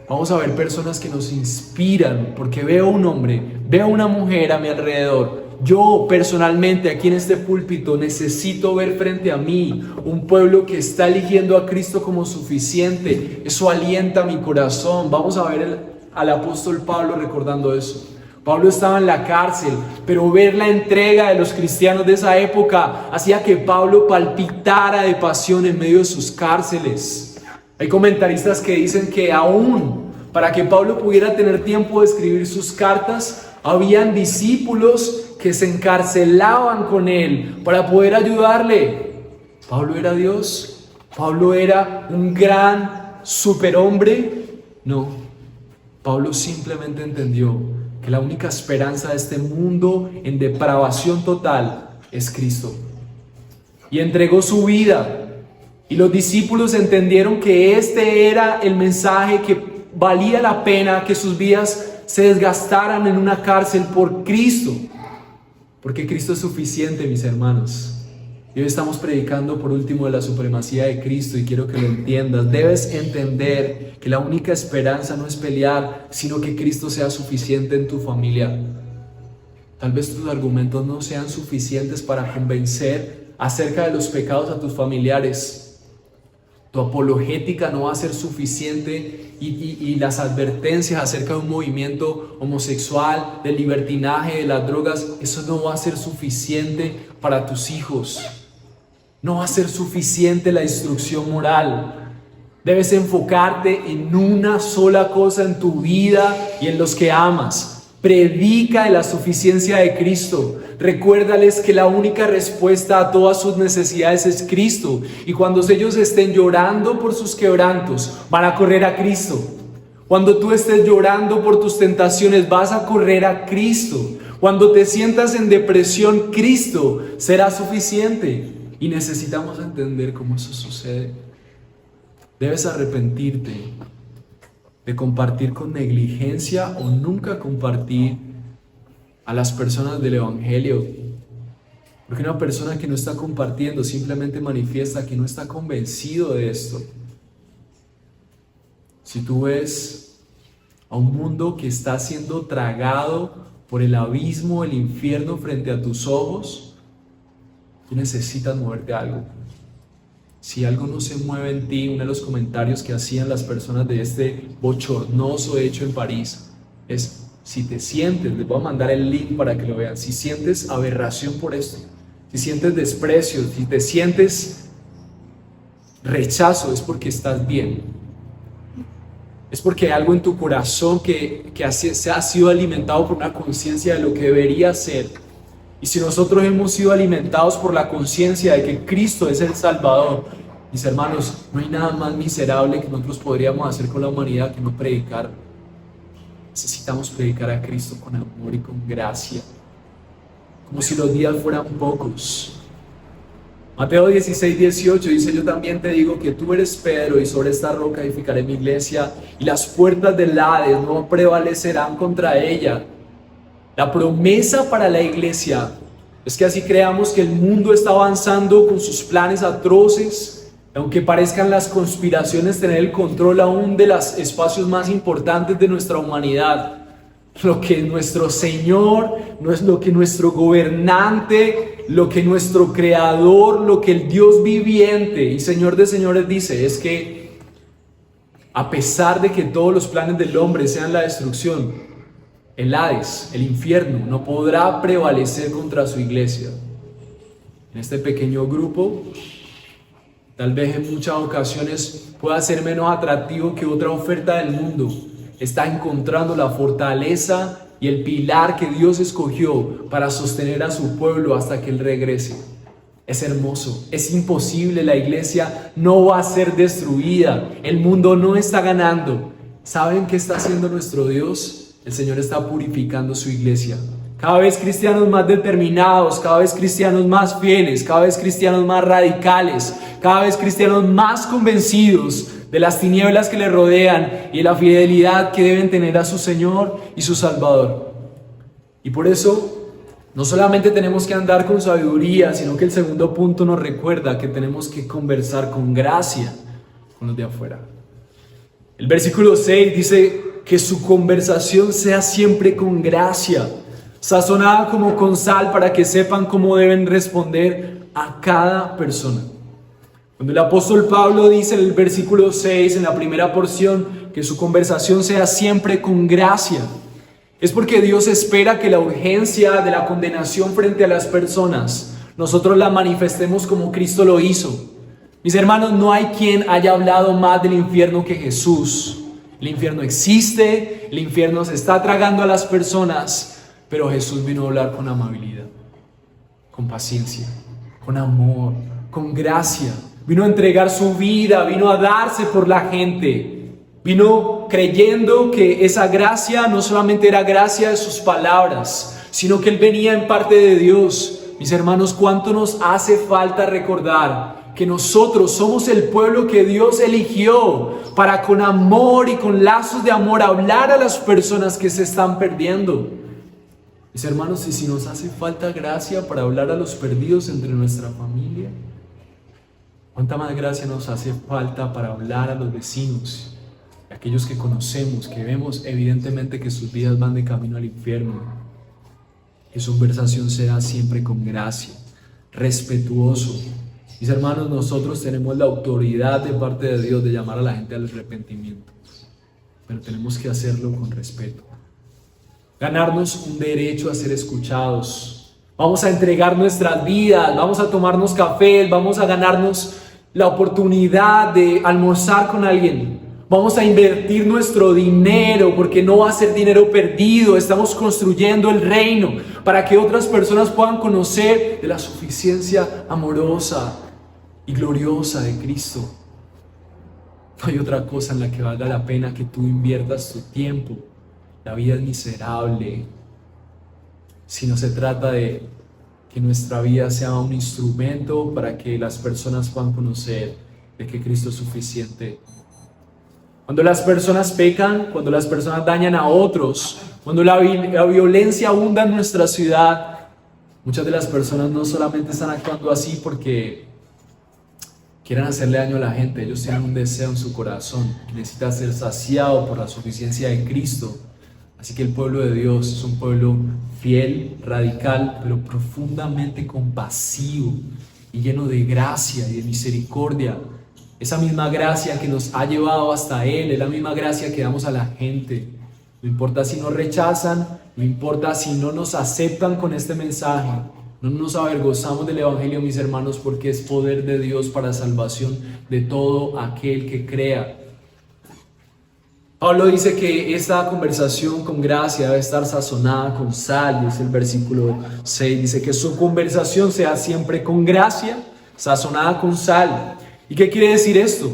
vamos a ver personas que nos inspiran, porque veo un hombre, veo una mujer a mi alrededor. Yo personalmente aquí en este púlpito necesito ver frente a mí un pueblo que está eligiendo a Cristo como suficiente. Eso alienta mi corazón. Vamos a ver al apóstol Pablo recordando eso. Pablo estaba en la cárcel, pero ver la entrega de los cristianos de esa época hacía que Pablo palpitara de pasión en medio de sus cárceles. Hay comentaristas que dicen que aún para que Pablo pudiera tener tiempo de escribir sus cartas, habían discípulos que se encarcelaban con él para poder ayudarle. ¿Pablo era Dios? ¿Pablo era un gran superhombre? No, Pablo simplemente entendió que la única esperanza de este mundo en depravación total es Cristo. Y entregó su vida. Y los discípulos entendieron que este era el mensaje, que valía la pena que sus vidas se desgastaran en una cárcel por Cristo. Porque Cristo es suficiente, mis hermanos. Y hoy estamos predicando por último de la supremacía de Cristo y quiero que lo entiendas. Debes entender que la única esperanza no es pelear, sino que Cristo sea suficiente en tu familia. Tal vez tus argumentos no sean suficientes para convencer acerca de los pecados a tus familiares. Tu apologética no va a ser suficiente y las advertencias acerca de un movimiento homosexual, del libertinaje, de las drogas, eso no va a ser suficiente para tus hijos. No va a ser suficiente la instrucción moral. Debes enfocarte en una sola cosa en tu vida y en los que amas. Predica de la suficiencia de Cristo. Recuérdales que la única respuesta a todas sus necesidades es Cristo. Y cuando ellos estén llorando por sus quebrantos, van a correr a Cristo. Cuando tú estés llorando por tus tentaciones, vas a correr a Cristo. Cuando te sientas en depresión, Cristo será suficiente. Y necesitamos entender cómo eso sucede. Debes arrepentirte de compartir con negligencia o nunca compartir a las personas del Evangelio. Porque una persona que no está compartiendo simplemente manifiesta que no está convencido de esto. Si tú ves a un mundo que está siendo tragado por el abismo, el infierno frente a tus ojos, tú necesitas moverte a algo. Si algo no se mueve en ti, uno de los comentarios que hacían las personas de este bochornoso hecho en París es: si te sientes, les voy a mandar el link para que lo vean, si sientes aberración por esto, si sientes desprecio, si te sientes rechazo, es porque estás bien. Es porque hay algo en tu corazón que se ha sido alimentado por una conciencia de lo que debería ser. Y si nosotros hemos sido alimentados por la conciencia de que Cristo es el Salvador, mis hermanos, no hay nada más miserable que nosotros podríamos hacer con la humanidad que no predicar. Necesitamos predicar a Cristo con amor y con gracia, como si los días fueran pocos. Mateo 16:18 dice: yo también te digo que tú eres Pedro, y sobre esta roca edificaré mi iglesia, y las puertas del Hades no prevalecerán contra ella. La promesa para la iglesia Es que así creamos que el mundo está avanzando con sus planes atroces, aunque parezcan las conspiraciones tener el control aún de los espacios más importantes de nuestra humanidad. Lo que nuestro Señor, no es lo que nuestro gobernante, lo que nuestro Creador, lo que el Dios viviente y Señor de señores dice es que a pesar de que todos los planes del hombre sean la destrucción, el Hades, el infierno, no podrá prevalecer contra su iglesia. En este pequeño grupo, tal vez en muchas ocasiones pueda ser menos atractivo que otra oferta del mundo. Está encontrando la fortaleza y el pilar que Dios escogió para sostener a su pueblo hasta que Él regrese. Es hermoso, es imposible, la iglesia no va a ser destruida, el mundo no está ganando. ¿Saben qué está haciendo nuestro Dios? El Señor está purificando su iglesia. Cada vez cristianos más determinados, cada vez cristianos más fieles, cada vez cristianos más radicales, cada vez cristianos más convencidos de las tinieblas que le rodean y de la fidelidad que deben tener a su Señor y su Salvador. Y por eso, no solamente tenemos que andar con sabiduría, sino que el segundo punto nos recuerda que tenemos que conversar con gracia con los de afuera. El versículo 6 dice que su conversación sea siempre con gracia, sazonada como con sal para que sepan cómo deben responder a cada persona. Cuando el apóstol Pablo dice en el versículo 6, en la primera porción, que su conversación sea siempre con gracia, es porque Dios espera que la urgencia de la condenación frente a las personas, nosotros la manifestemos como Cristo lo hizo. Mis hermanos, no hay quien haya hablado más del infierno que Jesús. El infierno existe, el infierno se está tragando a las personas, pero Jesús vino a hablar con amabilidad, con paciencia, con amor, con gracia. Vino a entregar su vida, vino a darse por la gente. Vino creyendo que esa gracia no solamente era gracia de sus palabras, sino que Él venía en parte de Dios. Mis hermanos, ¿cuánto nos hace falta recordar que nosotros somos el pueblo que Dios eligió para con amor y con lazos de amor hablar a las personas que se están perdiendo? Mis hermanos, y si nos hace falta gracia para hablar a los perdidos entre nuestra familia, ¿cuánta más gracia nos hace falta para hablar a los vecinos, a aquellos que conocemos, que vemos evidentemente que sus vidas van de camino al infierno? Que su conversación sea siempre con gracia, respetuoso. Mis hermanos, nosotros tenemos la autoridad de parte de Dios de llamar a la gente al arrepentimiento, pero tenemos que hacerlo con respeto. Ganarnos un derecho a ser escuchados. Vamos a entregar nuestras vidas, vamos a tomarnos café, vamos a ganarnos la oportunidad de almorzar con alguien. Vamos a invertir nuestro dinero porque no va a ser dinero perdido. Estamos construyendo el reino para que otras personas puedan conocer de la suficiencia amorosa y gloriosa de Cristo. No hay otra cosa en la que valga la pena que tú inviertas tu tiempo. La vida es miserable. Si no se trata de que nuestra vida sea un instrumento para que las personas puedan conocer de que Cristo es suficiente. Cuando las personas pecan, cuando las personas dañan a otros, cuando la violencia abunda en nuestra ciudad, muchas de las personas no solamente están actuando así porque quieran hacerle daño a la gente. Ellos tienen un deseo en su corazón que necesita ser saciado por la suficiencia de Cristo. Así que el pueblo de Dios es un pueblo fiel, radical, pero profundamente compasivo y lleno de gracia y de misericordia. Esa misma gracia que nos ha llevado hasta Él, es la misma gracia que damos a la gente. No importa si nos rechazan, no importa si no nos aceptan con este mensaje. No nos avergonzamos del Evangelio, mis hermanos, porque es poder de Dios para salvación de todo aquel que crea. Pablo dice que esta conversación con gracia debe estar sazonada con sal, dice el versículo 6, dice que su conversación sea siempre con gracia, sazonada con sal. ¿Y qué quiere decir esto?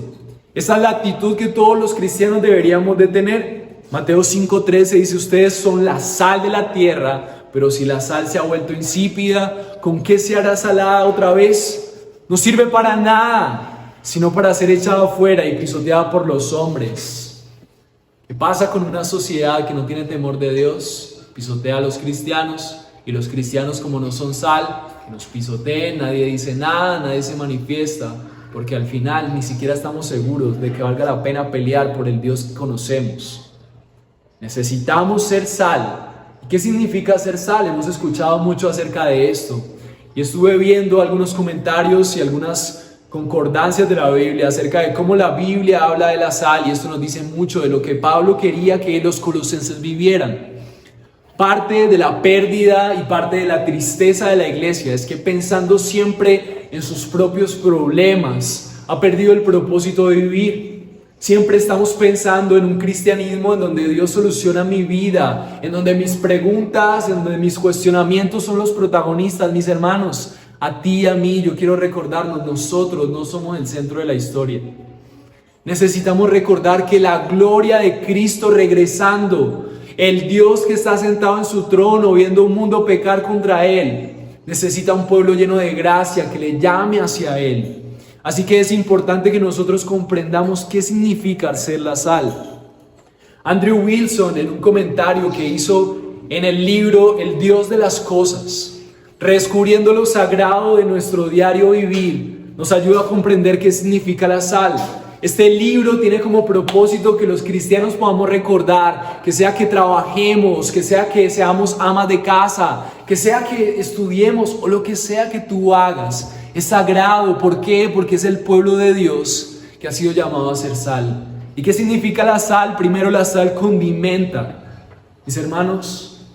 Esa es la actitud que todos los cristianos deberíamos de tener. Mateo 5:13 dice, ustedes son la sal de la tierra, pero si la sal se ha vuelto insípida, ¿con qué se hará salada otra vez? No sirve para nada, sino para ser echada afuera y pisoteada por los hombres. ¿Qué pasa con una sociedad que no tiene temor de Dios? Pisotea a los cristianos Y los cristianos, como no son sal, que nos pisoteen, nadie dice nada, nadie se manifiesta, porque al final ni siquiera estamos seguros de que valga la pena pelear por el Dios que conocemos. Necesitamos ser sal. ¿Qué significa ser sal? Hemos escuchado mucho acerca de esto. Y estuve viendo algunos comentarios y algunas concordancias de la Biblia acerca de cómo la Biblia habla de la sal, y esto nos dice mucho de lo que Pablo quería que los colosenses vivieran. Parte de la pérdida y parte de la tristeza de la iglesia es que, pensando siempre en sus propios problemas, ha perdido el propósito de vivir. Siempre estamos pensando en un cristianismo en donde Dios soluciona mi vida, en donde mis preguntas, en donde mis cuestionamientos son los protagonistas. Mis hermanos, a ti y a mí, yo quiero recordarnos, nosotros no somos el centro de la historia. Necesitamos recordar que la gloria de Cristo regresando, el Dios que está sentado en su trono viendo un mundo pecar contra Él, necesita un pueblo lleno de gracia que le llame hacia Él. Así que es importante que nosotros comprendamos qué significa ser la sal. Andrew Wilson, en un comentario que hizo en el libro El Dios de las Cosas, redescubriendo lo sagrado de nuestro diario vivir, nos ayuda a comprender qué significa la sal. Este libro tiene como propósito que los cristianos podamos recordar, que sea que trabajemos, que sea que seamos amas de casa, que sea que estudiemos o lo que sea que tú hagas, es sagrado. ¿Por qué? Porque es el pueblo de Dios que ha sido llamado a ser sal. ¿Y qué significa la sal? Primero, la sal condimenta. Mis hermanos,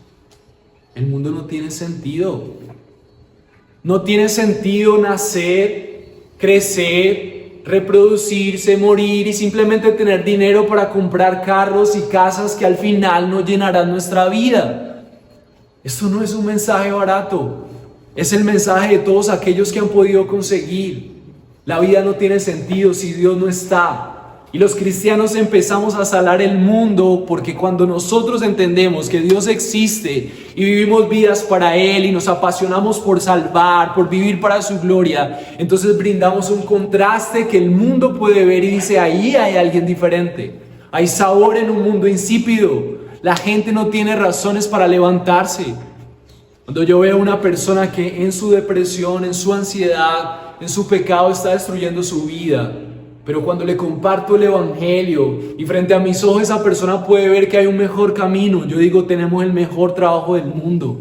el mundo no tiene sentido. No tiene sentido nacer, crecer, reproducirse, morir y simplemente tener dinero para comprar carros y casas que al final no llenarán nuestra vida. Esto no es un mensaje barato. Es el mensaje de todos aquellos que han podido conseguir. La vida no tiene sentido si Dios no está. Y los cristianos empezamos a salar el mundo porque cuando nosotros entendemos que Dios existe y vivimos vidas para Él y nos apasionamos por salvar, por vivir para su gloria, entonces brindamos un contraste que el mundo puede ver y dice: ahí hay alguien diferente. Hay sabor en un mundo insípido. La gente no tiene razones para levantarse. Cuando yo veo una persona que en su depresión, en su ansiedad, en su pecado está destruyendo su vida, pero cuando le comparto el evangelio y frente a mis ojos esa persona puede ver que hay un mejor camino, yo digo: tenemos el mejor trabajo del mundo.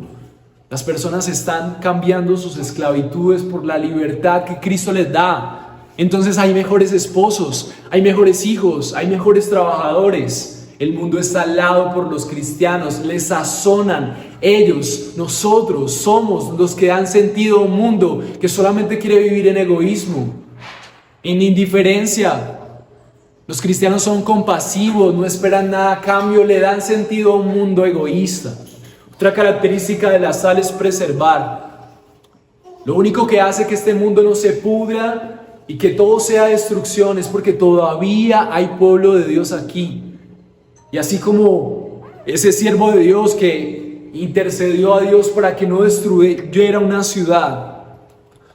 Las personas están cambiando sus esclavitudes por la libertad que Cristo les da. Entonces hay mejores esposos, hay mejores hijos, hay mejores trabajadores. El mundo está al lado por los cristianos, les sazonan. Ellos, nosotros, somos los que dan sentido a un mundo que solamente quiere vivir en egoísmo, en indiferencia. Los cristianos son compasivos, no esperan nada a cambio, le dan sentido a un mundo egoísta. Otra característica de la sal es preservar. Lo único que hace que este mundo no se pudra y que todo sea destrucción es porque todavía hay pueblo de Dios aquí. Y así como ese siervo de Dios que intercedió a Dios para que no destruyera una ciudad,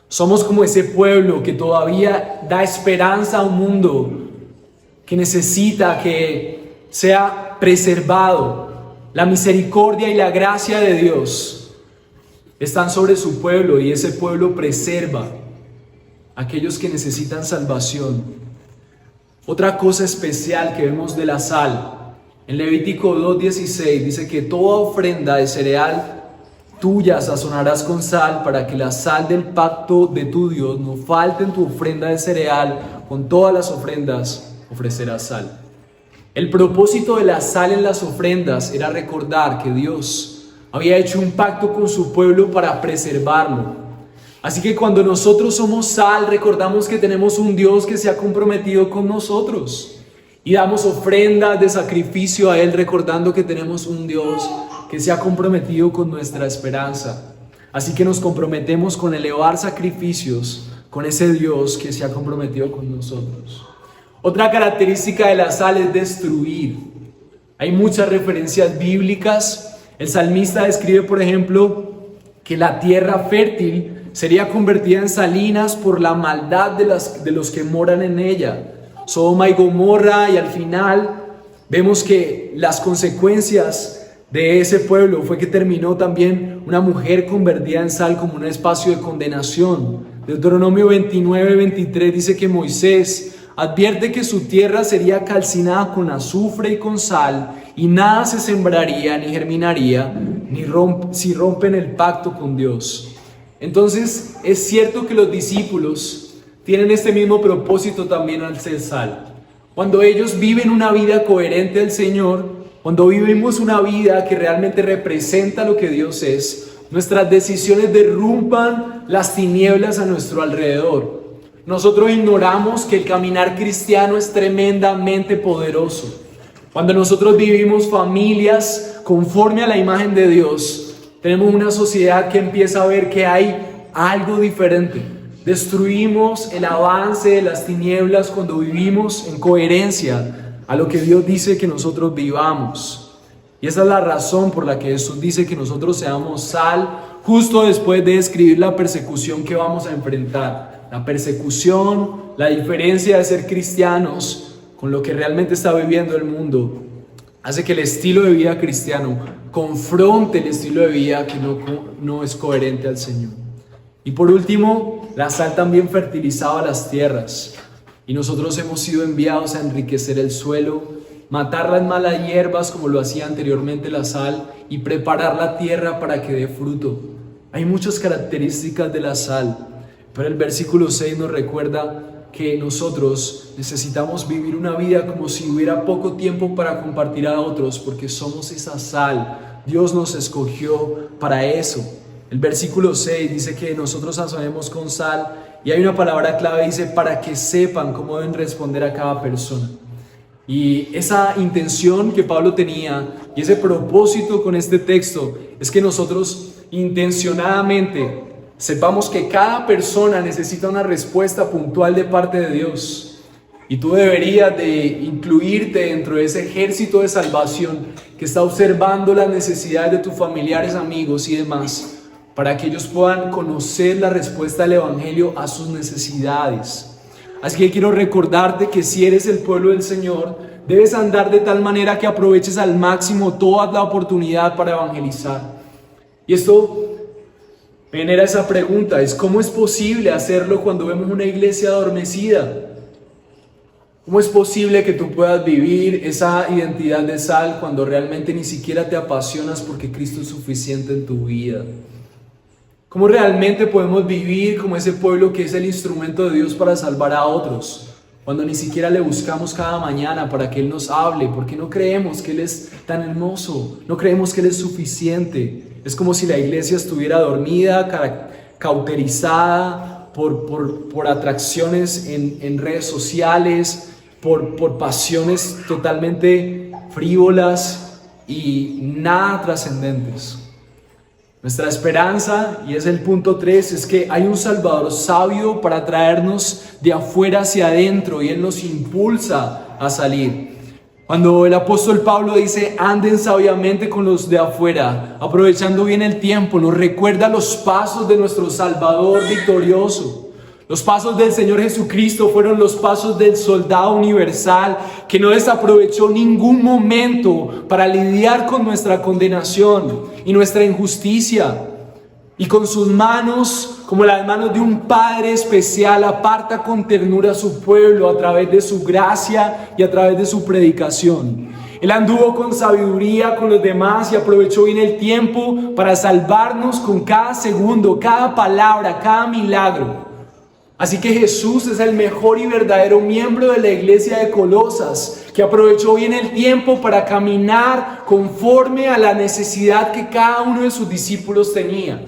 somos como ese pueblo que todavía da esperanza a un mundo que necesita que sea preservado. La misericordia y la gracia de Dios están sobre su pueblo y ese pueblo preserva a aquellos que necesitan salvación. Otra cosa especial que vemos de la sal, en Levítico 2:16 dice que toda ofrenda de cereal tuya sazonarás con sal para que la sal del pacto de tu Dios no falte en tu ofrenda de cereal. Con todas las ofrendas ofrecerás sal. El propósito de la sal en las ofrendas era recordar que Dios había hecho un pacto con su pueblo para preservarlo. Así que cuando nosotros somos sal, recordamos que tenemos un Dios que se ha comprometido con nosotros. Y damos ofrendas de sacrificio a Él, recordando que tenemos un Dios que se ha comprometido con nuestra esperanza. Así que nos comprometemos con elevar sacrificios con ese Dios que se ha comprometido con nosotros. Otra característica de la sal es destruir. Hay muchas referencias bíblicas. El salmista describe, por ejemplo, que la tierra fértil sería convertida en salinas por la maldad de los que moran en ella. Sodoma y Gomorra, y al final vemos que las consecuencias de ese pueblo fue que terminó también una mujer convertida en sal como un espacio de condenación. Deuteronomio 29:23 dice que Moisés advierte que su tierra sería calcinada con azufre y con sal, y nada se sembraría ni germinaría si rompen el pacto con Dios. Entonces es cierto que los discípulos tienen este mismo propósito también al ser sal. Cuando ellos viven una vida coherente al Señor, cuando vivimos una vida que realmente representa lo que Dios es, nuestras decisiones derrumban las tinieblas a nuestro alrededor. Nosotros ignoramos que el caminar cristiano es tremendamente poderoso. Cuando nosotros vivimos familias conforme a la imagen de Dios, tenemos una sociedad que empieza a ver que hay algo diferente. Destruimos el avance de las tinieblas cuando vivimos en coherencia a lo que Dios dice que nosotros vivamos. Y esa es la razón por la que Jesús dice que nosotros seamos sal, justo después de describir la persecución que vamos a enfrentar. La persecución, la diferencia de ser cristianos con lo que realmente está viviendo el mundo, hace que el estilo de vida cristiano confronte el estilo de vida que no es coherente al Señor. Y por último, la sal también fertilizaba las tierras. Y nosotros hemos sido enviados a enriquecer el suelo, matar las malas hierbas como lo hacía anteriormente la sal y preparar la tierra para que dé fruto. Hay muchas características de la sal, pero el versículo 6 nos recuerda que nosotros necesitamos vivir una vida como si hubiera poco tiempo para compartir a otros, porque somos esa sal. Dios nos escogió para eso. El versículo 6 dice que nosotros sazonemos con sal, y hay una palabra clave, dice, para que sepan cómo deben responder a cada persona. Y esa intención que Pablo tenía y ese propósito con este texto es que nosotros intencionadamente sepamos que cada persona necesita una respuesta puntual de parte de Dios. Y tú deberías de incluirte dentro de ese ejército de salvación que está observando las necesidades de tus familiares, amigos y demás, para que ellos puedan conocer la respuesta del Evangelio a sus necesidades. Así que quiero recordarte que si eres el pueblo del Señor, debes andar de tal manera que aproveches al máximo toda la oportunidad para evangelizar. Y esto me genera esa pregunta, ¿cómo es posible hacerlo cuando vemos una iglesia adormecida? ¿Cómo es posible que tú puedas vivir esa identidad de sal cuando realmente ni siquiera te apasionas porque Cristo es suficiente en tu vida? ¿Cómo realmente podemos vivir como ese pueblo que es el instrumento de Dios para salvar a otros, cuando ni siquiera le buscamos cada mañana para que Él nos hable? Porque no creemos que Él es tan hermoso, no creemos que Él es suficiente. Es como si la iglesia estuviera dormida, cauterizada por atracciones en redes sociales, por pasiones totalmente frívolas y nada trascendentes. Nuestra esperanza, y es el punto 3, es que hay un Salvador sabio para traernos de afuera hacia adentro, y Él nos impulsa a salir. Cuando el apóstol Pablo dice, anden sabiamente con los de afuera, aprovechando bien el tiempo, nos recuerda los pasos de nuestro Salvador victorioso. Los pasos del Señor Jesucristo fueron los pasos del soldado universal que no desaprovechó ningún momento para lidiar con nuestra condenación y nuestra injusticia. Y con sus manos, como las manos de un Padre especial, aparta con ternura a su pueblo a través de su gracia y a través de su predicación. Él anduvo con sabiduría con los demás y aprovechó bien el tiempo para salvarnos con cada segundo, cada palabra, cada milagro. Así que Jesús es el mejor y verdadero miembro de la iglesia de Colosas, que aprovechó bien el tiempo para caminar conforme a la necesidad que cada uno de sus discípulos tenía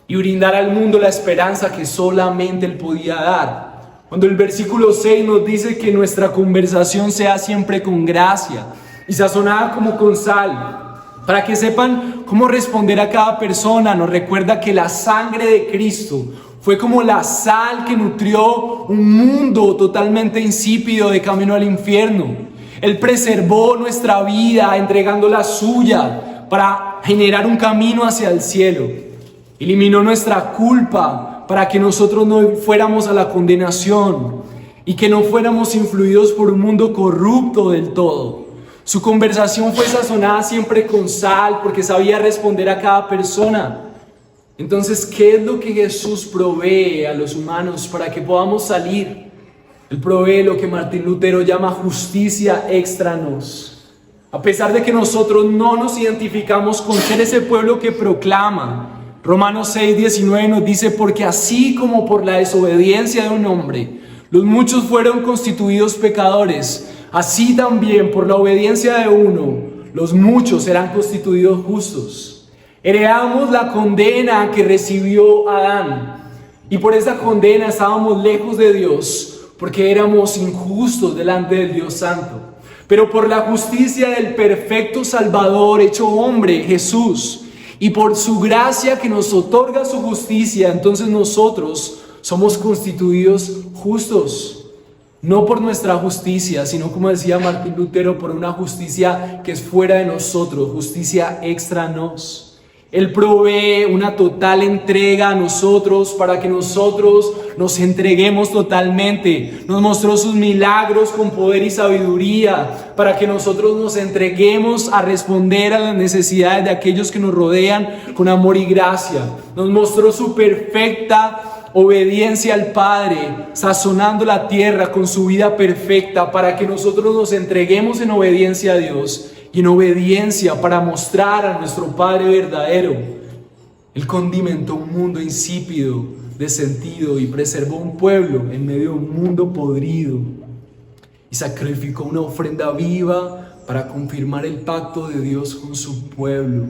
y brindar al mundo la esperanza que solamente Él podía dar. Cuando el versículo 6 nos dice que nuestra conversación sea siempre con gracia y sazonada como con sal, para que sepan cómo responder a cada persona, nos recuerda que la sangre de Cristo fue como la sal que nutrió un mundo totalmente insípido de camino al infierno. Él preservó nuestra vida entregando la suya para generar un camino hacia el cielo. Eliminó nuestra culpa para que nosotros no fuéramos a la condenación y que no fuéramos influidos por un mundo corrupto del todo. Su conversación fue sazonada siempre con sal porque sabía responder a cada persona. Entonces, ¿qué es lo que Jesús provee a los humanos para que podamos salir? Él provee lo que Martín Lutero llama justicia extra nos. A pesar de que nosotros no nos identificamos con ser ese pueblo que proclama, Romanos 6:19 nos dice: porque así como por la desobediencia de un hombre los muchos fueron constituidos pecadores, así también por la obediencia de uno los muchos serán constituidos justos. Heredamos la condena que recibió Adán, y por esa condena estábamos lejos de Dios, porque éramos injustos delante del Dios Santo. Pero por la justicia del perfecto Salvador hecho hombre, Jesús, y por su gracia que nos otorga su justicia, entonces nosotros somos constituidos justos. No por nuestra justicia, sino, como decía Martín Lutero, por una justicia que es fuera de nosotros, justicia extra nos. Él provee una total entrega a nosotros para que nosotros nos entreguemos totalmente. Nos mostró sus milagros con poder y sabiduría para que nosotros nos entreguemos a responder a las necesidades de aquellos que nos rodean con amor y gracia. Nos mostró su perfecta obediencia al Padre, sazonando la tierra con su vida perfecta para que nosotros nos entreguemos en obediencia a Dios y en obediencia para mostrar a nuestro Padre verdadero. Él condimentó un mundo insípido de sentido y preservó un pueblo en medio de un mundo podrido, y sacrificó una ofrenda viva para confirmar el pacto de Dios con su pueblo.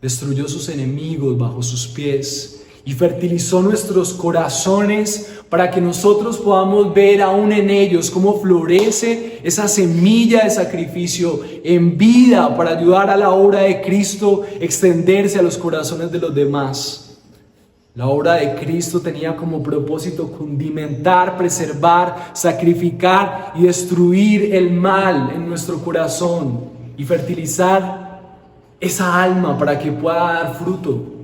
Destruyó sus enemigos bajo sus pies y fertilizó nuestros corazones para que nosotros podamos ver aún en ellos cómo florece esa semilla de sacrificio en vida para ayudar a la obra de Cristo extenderse a los corazones de los demás. La obra de Cristo tenía como propósito condimentar, preservar, sacrificar y destruir el mal en nuestro corazón y fertilizar esa alma para que pueda dar fruto.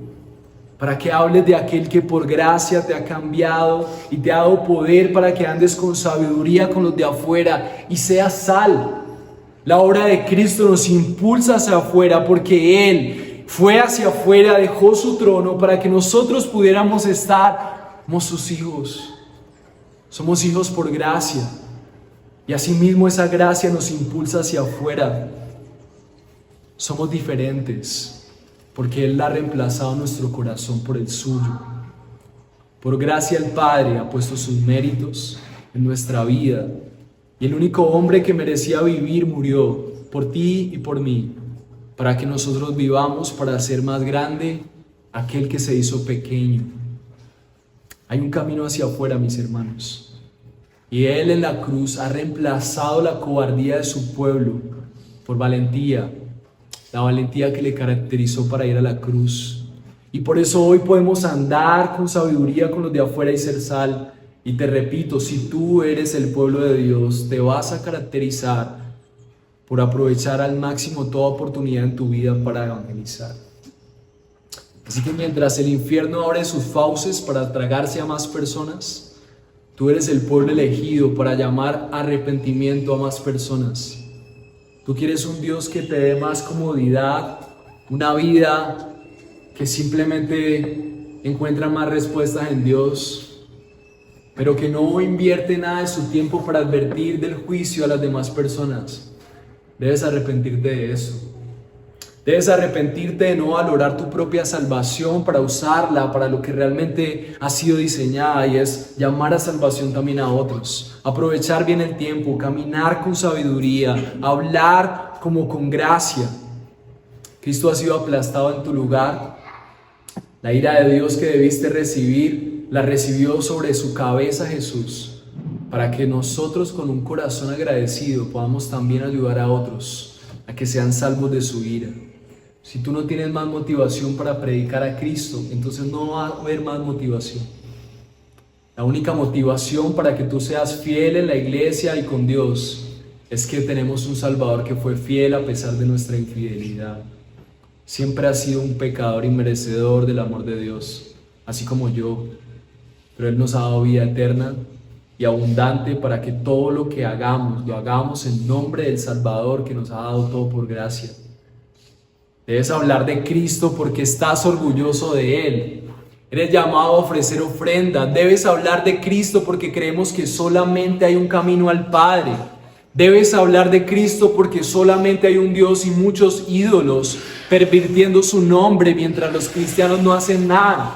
Para que hables de aquel que por gracia te ha cambiado y te ha dado poder para que andes con sabiduría con los de afuera y seas sal. La obra de Cristo nos impulsa hacia afuera porque Él fue hacia afuera, dejó su trono para que nosotros pudiéramos estar como sus hijos. Somos hijos por gracia y asimismo esa gracia nos impulsa hacia afuera. Somos diferentes porque Él ha reemplazado nuestro corazón por el suyo. Por gracia el Padre ha puesto sus méritos en nuestra vida, y el único hombre que merecía vivir murió por ti y por mí, para que nosotros vivamos para hacer más grande aquel que se hizo pequeño. Hay un camino hacia afuera, mis hermanos, y Él en la cruz ha reemplazado la cobardía de su pueblo por valentía, la valentía que le caracterizó para ir a la cruz. Y por eso hoy podemos andar con sabiduría con los de afuera y ser sal. Y te repito, si tú eres el pueblo de Dios, te vas a caracterizar por aprovechar al máximo toda oportunidad en tu vida para evangelizar. Así que mientras el infierno abre sus fauces para tragarse a más personas, tú eres el pueblo elegido para llamar arrepentimiento a más personas. Tú quieres un Dios que te dé más comodidad, una vida que simplemente encuentra más respuestas en Dios, pero que no invierte nada de su tiempo para advertir del juicio a las demás personas. Debes arrepentirte de eso. Debes arrepentirte de no valorar tu propia salvación para usarla para lo que realmente ha sido diseñada, y es llamar a salvación también a otros. Aprovechar bien el tiempo, caminar con sabiduría, hablar como con gracia. Cristo ha sido aplastado en tu lugar. La ira de Dios que debiste recibir, la recibió sobre su cabeza Jesús, para que nosotros con un corazón agradecido podamos también ayudar a otros a que sean salvos de su ira. Si tú no tienes más motivación para predicar a Cristo, entonces no va a haber más motivación. La única motivación para que tú seas fiel en la iglesia y con Dios es que tenemos un Salvador que fue fiel a pesar de nuestra infidelidad. Siempre ha sido un pecador y merecedor del amor de Dios, así como yo. Pero Él nos ha dado vida eterna y abundante para que todo lo que hagamos, lo hagamos en nombre del Salvador que nos ha dado todo por gracia. Debes hablar de Cristo porque estás orgulloso de Él. Eres llamado a ofrecer ofrenda. Debes hablar de Cristo porque creemos que solamente hay un camino al Padre. Debes hablar de Cristo porque solamente hay un Dios y muchos ídolos pervirtiendo su nombre mientras los cristianos no hacen nada.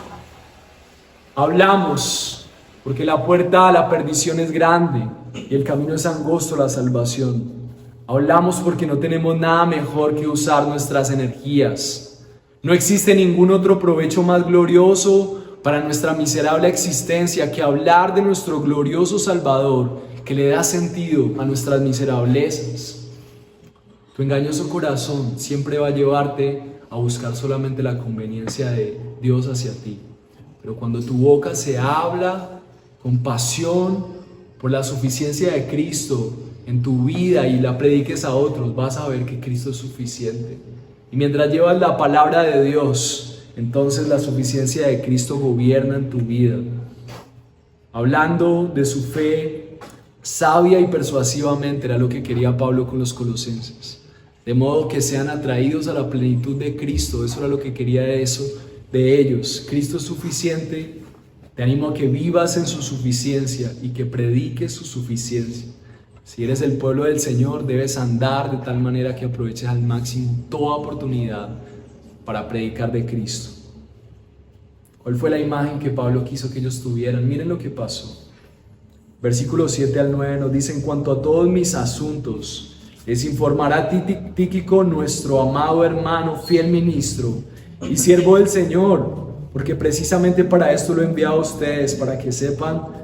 Hablamos porque la puerta a la perdición es grande y el camino es angosto a la salvación. Hablamos porque no tenemos nada mejor que usar nuestras energías. No existe ningún otro provecho más glorioso para nuestra miserable existencia que hablar de nuestro glorioso Salvador, que le da sentido a nuestras miserablezas. Tu engañoso corazón siempre va a llevarte a buscar solamente la conveniencia de Dios hacia ti. Pero cuando tu boca se habla con pasión por la suficiencia de Cristo en tu vida y la prediques a otros, vas a ver que Cristo es suficiente. Y mientras llevas la palabra de Dios, entonces la suficiencia de Cristo gobierna en tu vida. Hablando de su fe sabia y persuasivamente era lo que quería Pablo con los colosenses. De modo que sean atraídos a la plenitud de Cristo. Eso era lo que quería de ellos. Cristo es suficiente. Te animo a que vivas en su suficiencia y que prediques su suficiencia. Si eres el pueblo del Señor, debes andar de tal manera que aproveches al máximo toda oportunidad para predicar de Cristo. ¿Cuál fue la imagen que Pablo quiso que ellos tuvieran? Miren lo que pasó. Versículos 7 al 9 nos dice: en cuanto a todos mis asuntos, les informará Tíquico, nuestro amado hermano, fiel ministro y siervo del Señor, porque precisamente para esto lo he enviado a ustedes, para que sepan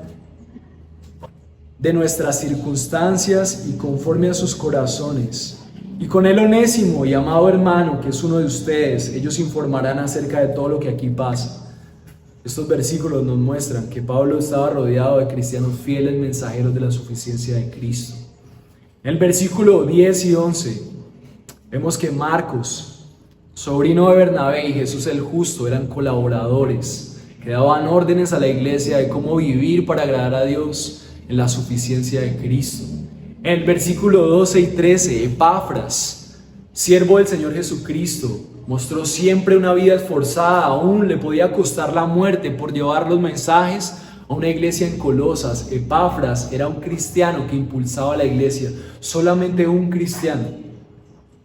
de nuestras circunstancias y conforme a sus corazones. Y con el Onésimo y amado hermano, que es uno de ustedes, ellos informarán acerca de todo lo que aquí pasa. Estos versículos nos muestran que Pablo estaba rodeado de cristianos fieles, mensajeros de la suficiencia de Cristo. En el versículo 10 y 11 vemos que Marcos, sobrino de Bernabé, y Jesús el Justo eran colaboradores que daban órdenes a la iglesia de cómo vivir para agradar a Dios en la suficiencia de Cristo. En el versículo 12 y 13, Epafras, siervo del Señor Jesucristo, mostró siempre una vida esforzada, aún le podía costar la muerte por llevar los mensajes a una iglesia en Colosas. Epafras era un cristiano que impulsaba a la iglesia, solamente un cristiano,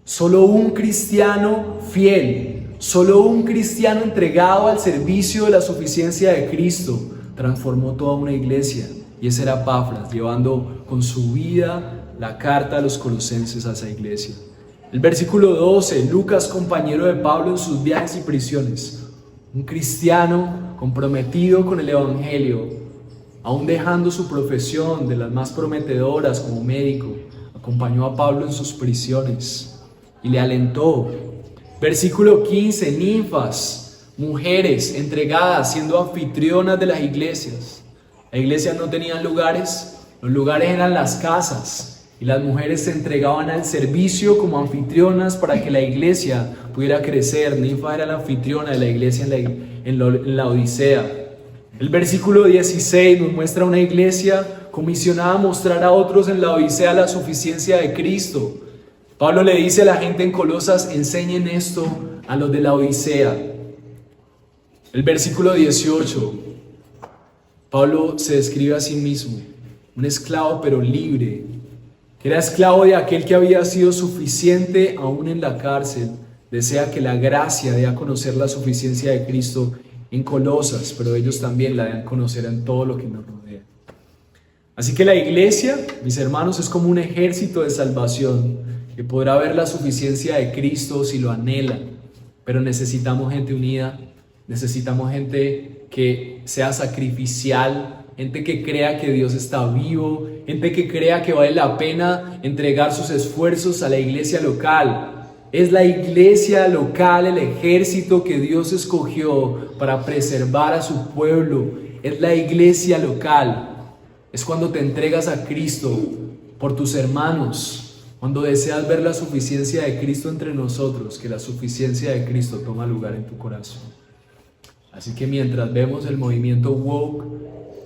solo un cristiano fiel, solo un cristiano entregado al servicio de la suficiencia de Cristo transformó toda una iglesia. Y ese era Epafras, llevando con su vida la carta a los colosenses a esa iglesia. El versículo 12, Lucas, compañero de Pablo en sus viajes y prisiones, un cristiano comprometido con el evangelio, aún dejando su profesión de las más prometedoras como médico, acompañó a Pablo en sus prisiones y le alentó. Versículo 15, ninfas, mujeres entregadas, siendo anfitrionas de las iglesias. La iglesia no tenía lugares, los lugares eran las casas. Y las mujeres se entregaban al servicio como anfitrionas para que la iglesia pudiera crecer. Ninfa era la anfitriona de la iglesia en la Odisea. El versículo 16 nos muestra una iglesia comisionada a mostrar a otros en la Odisea la suficiencia de Cristo. Pablo le dice a la gente en Colosas: enseñen esto a los de la Odisea. El versículo 18, Pablo se describe a sí mismo, un esclavo pero libre. Era esclavo de aquel que había sido suficiente aún en la cárcel. Desea que la gracia dé a conocer la suficiencia de Cristo en Colosas, pero ellos también la den a conocer en todo lo que nos rodea. Así que la iglesia, mis hermanos, es como un ejército de salvación que podrá ver la suficiencia de Cristo si lo anhela, pero necesitamos gente unida, necesitamos gente que sea sacrificial, gente que crea que Dios está vivo, gente que crea que vale la pena entregar sus esfuerzos a la iglesia local. Es la iglesia local, el ejército que Dios escogió para preservar a su pueblo. Es la iglesia local. Es cuando te entregas a Cristo por tus hermanos, cuando deseas ver la suficiencia de Cristo entre nosotros, que la suficiencia de Cristo toma lugar en tu corazón. Así que mientras vemos el movimiento woke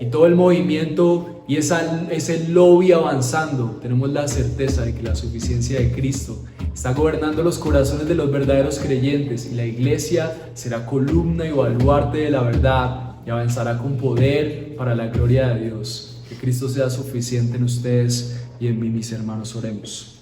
y todo el movimiento y ese lobby avanzando, tenemos la certeza de que la suficiencia de Cristo está gobernando los corazones de los verdaderos creyentes, y la iglesia será columna y baluarte de la verdad y avanzará con poder para la gloria de Dios. Que Cristo sea suficiente en ustedes y en mí, mis hermanos. Oremos.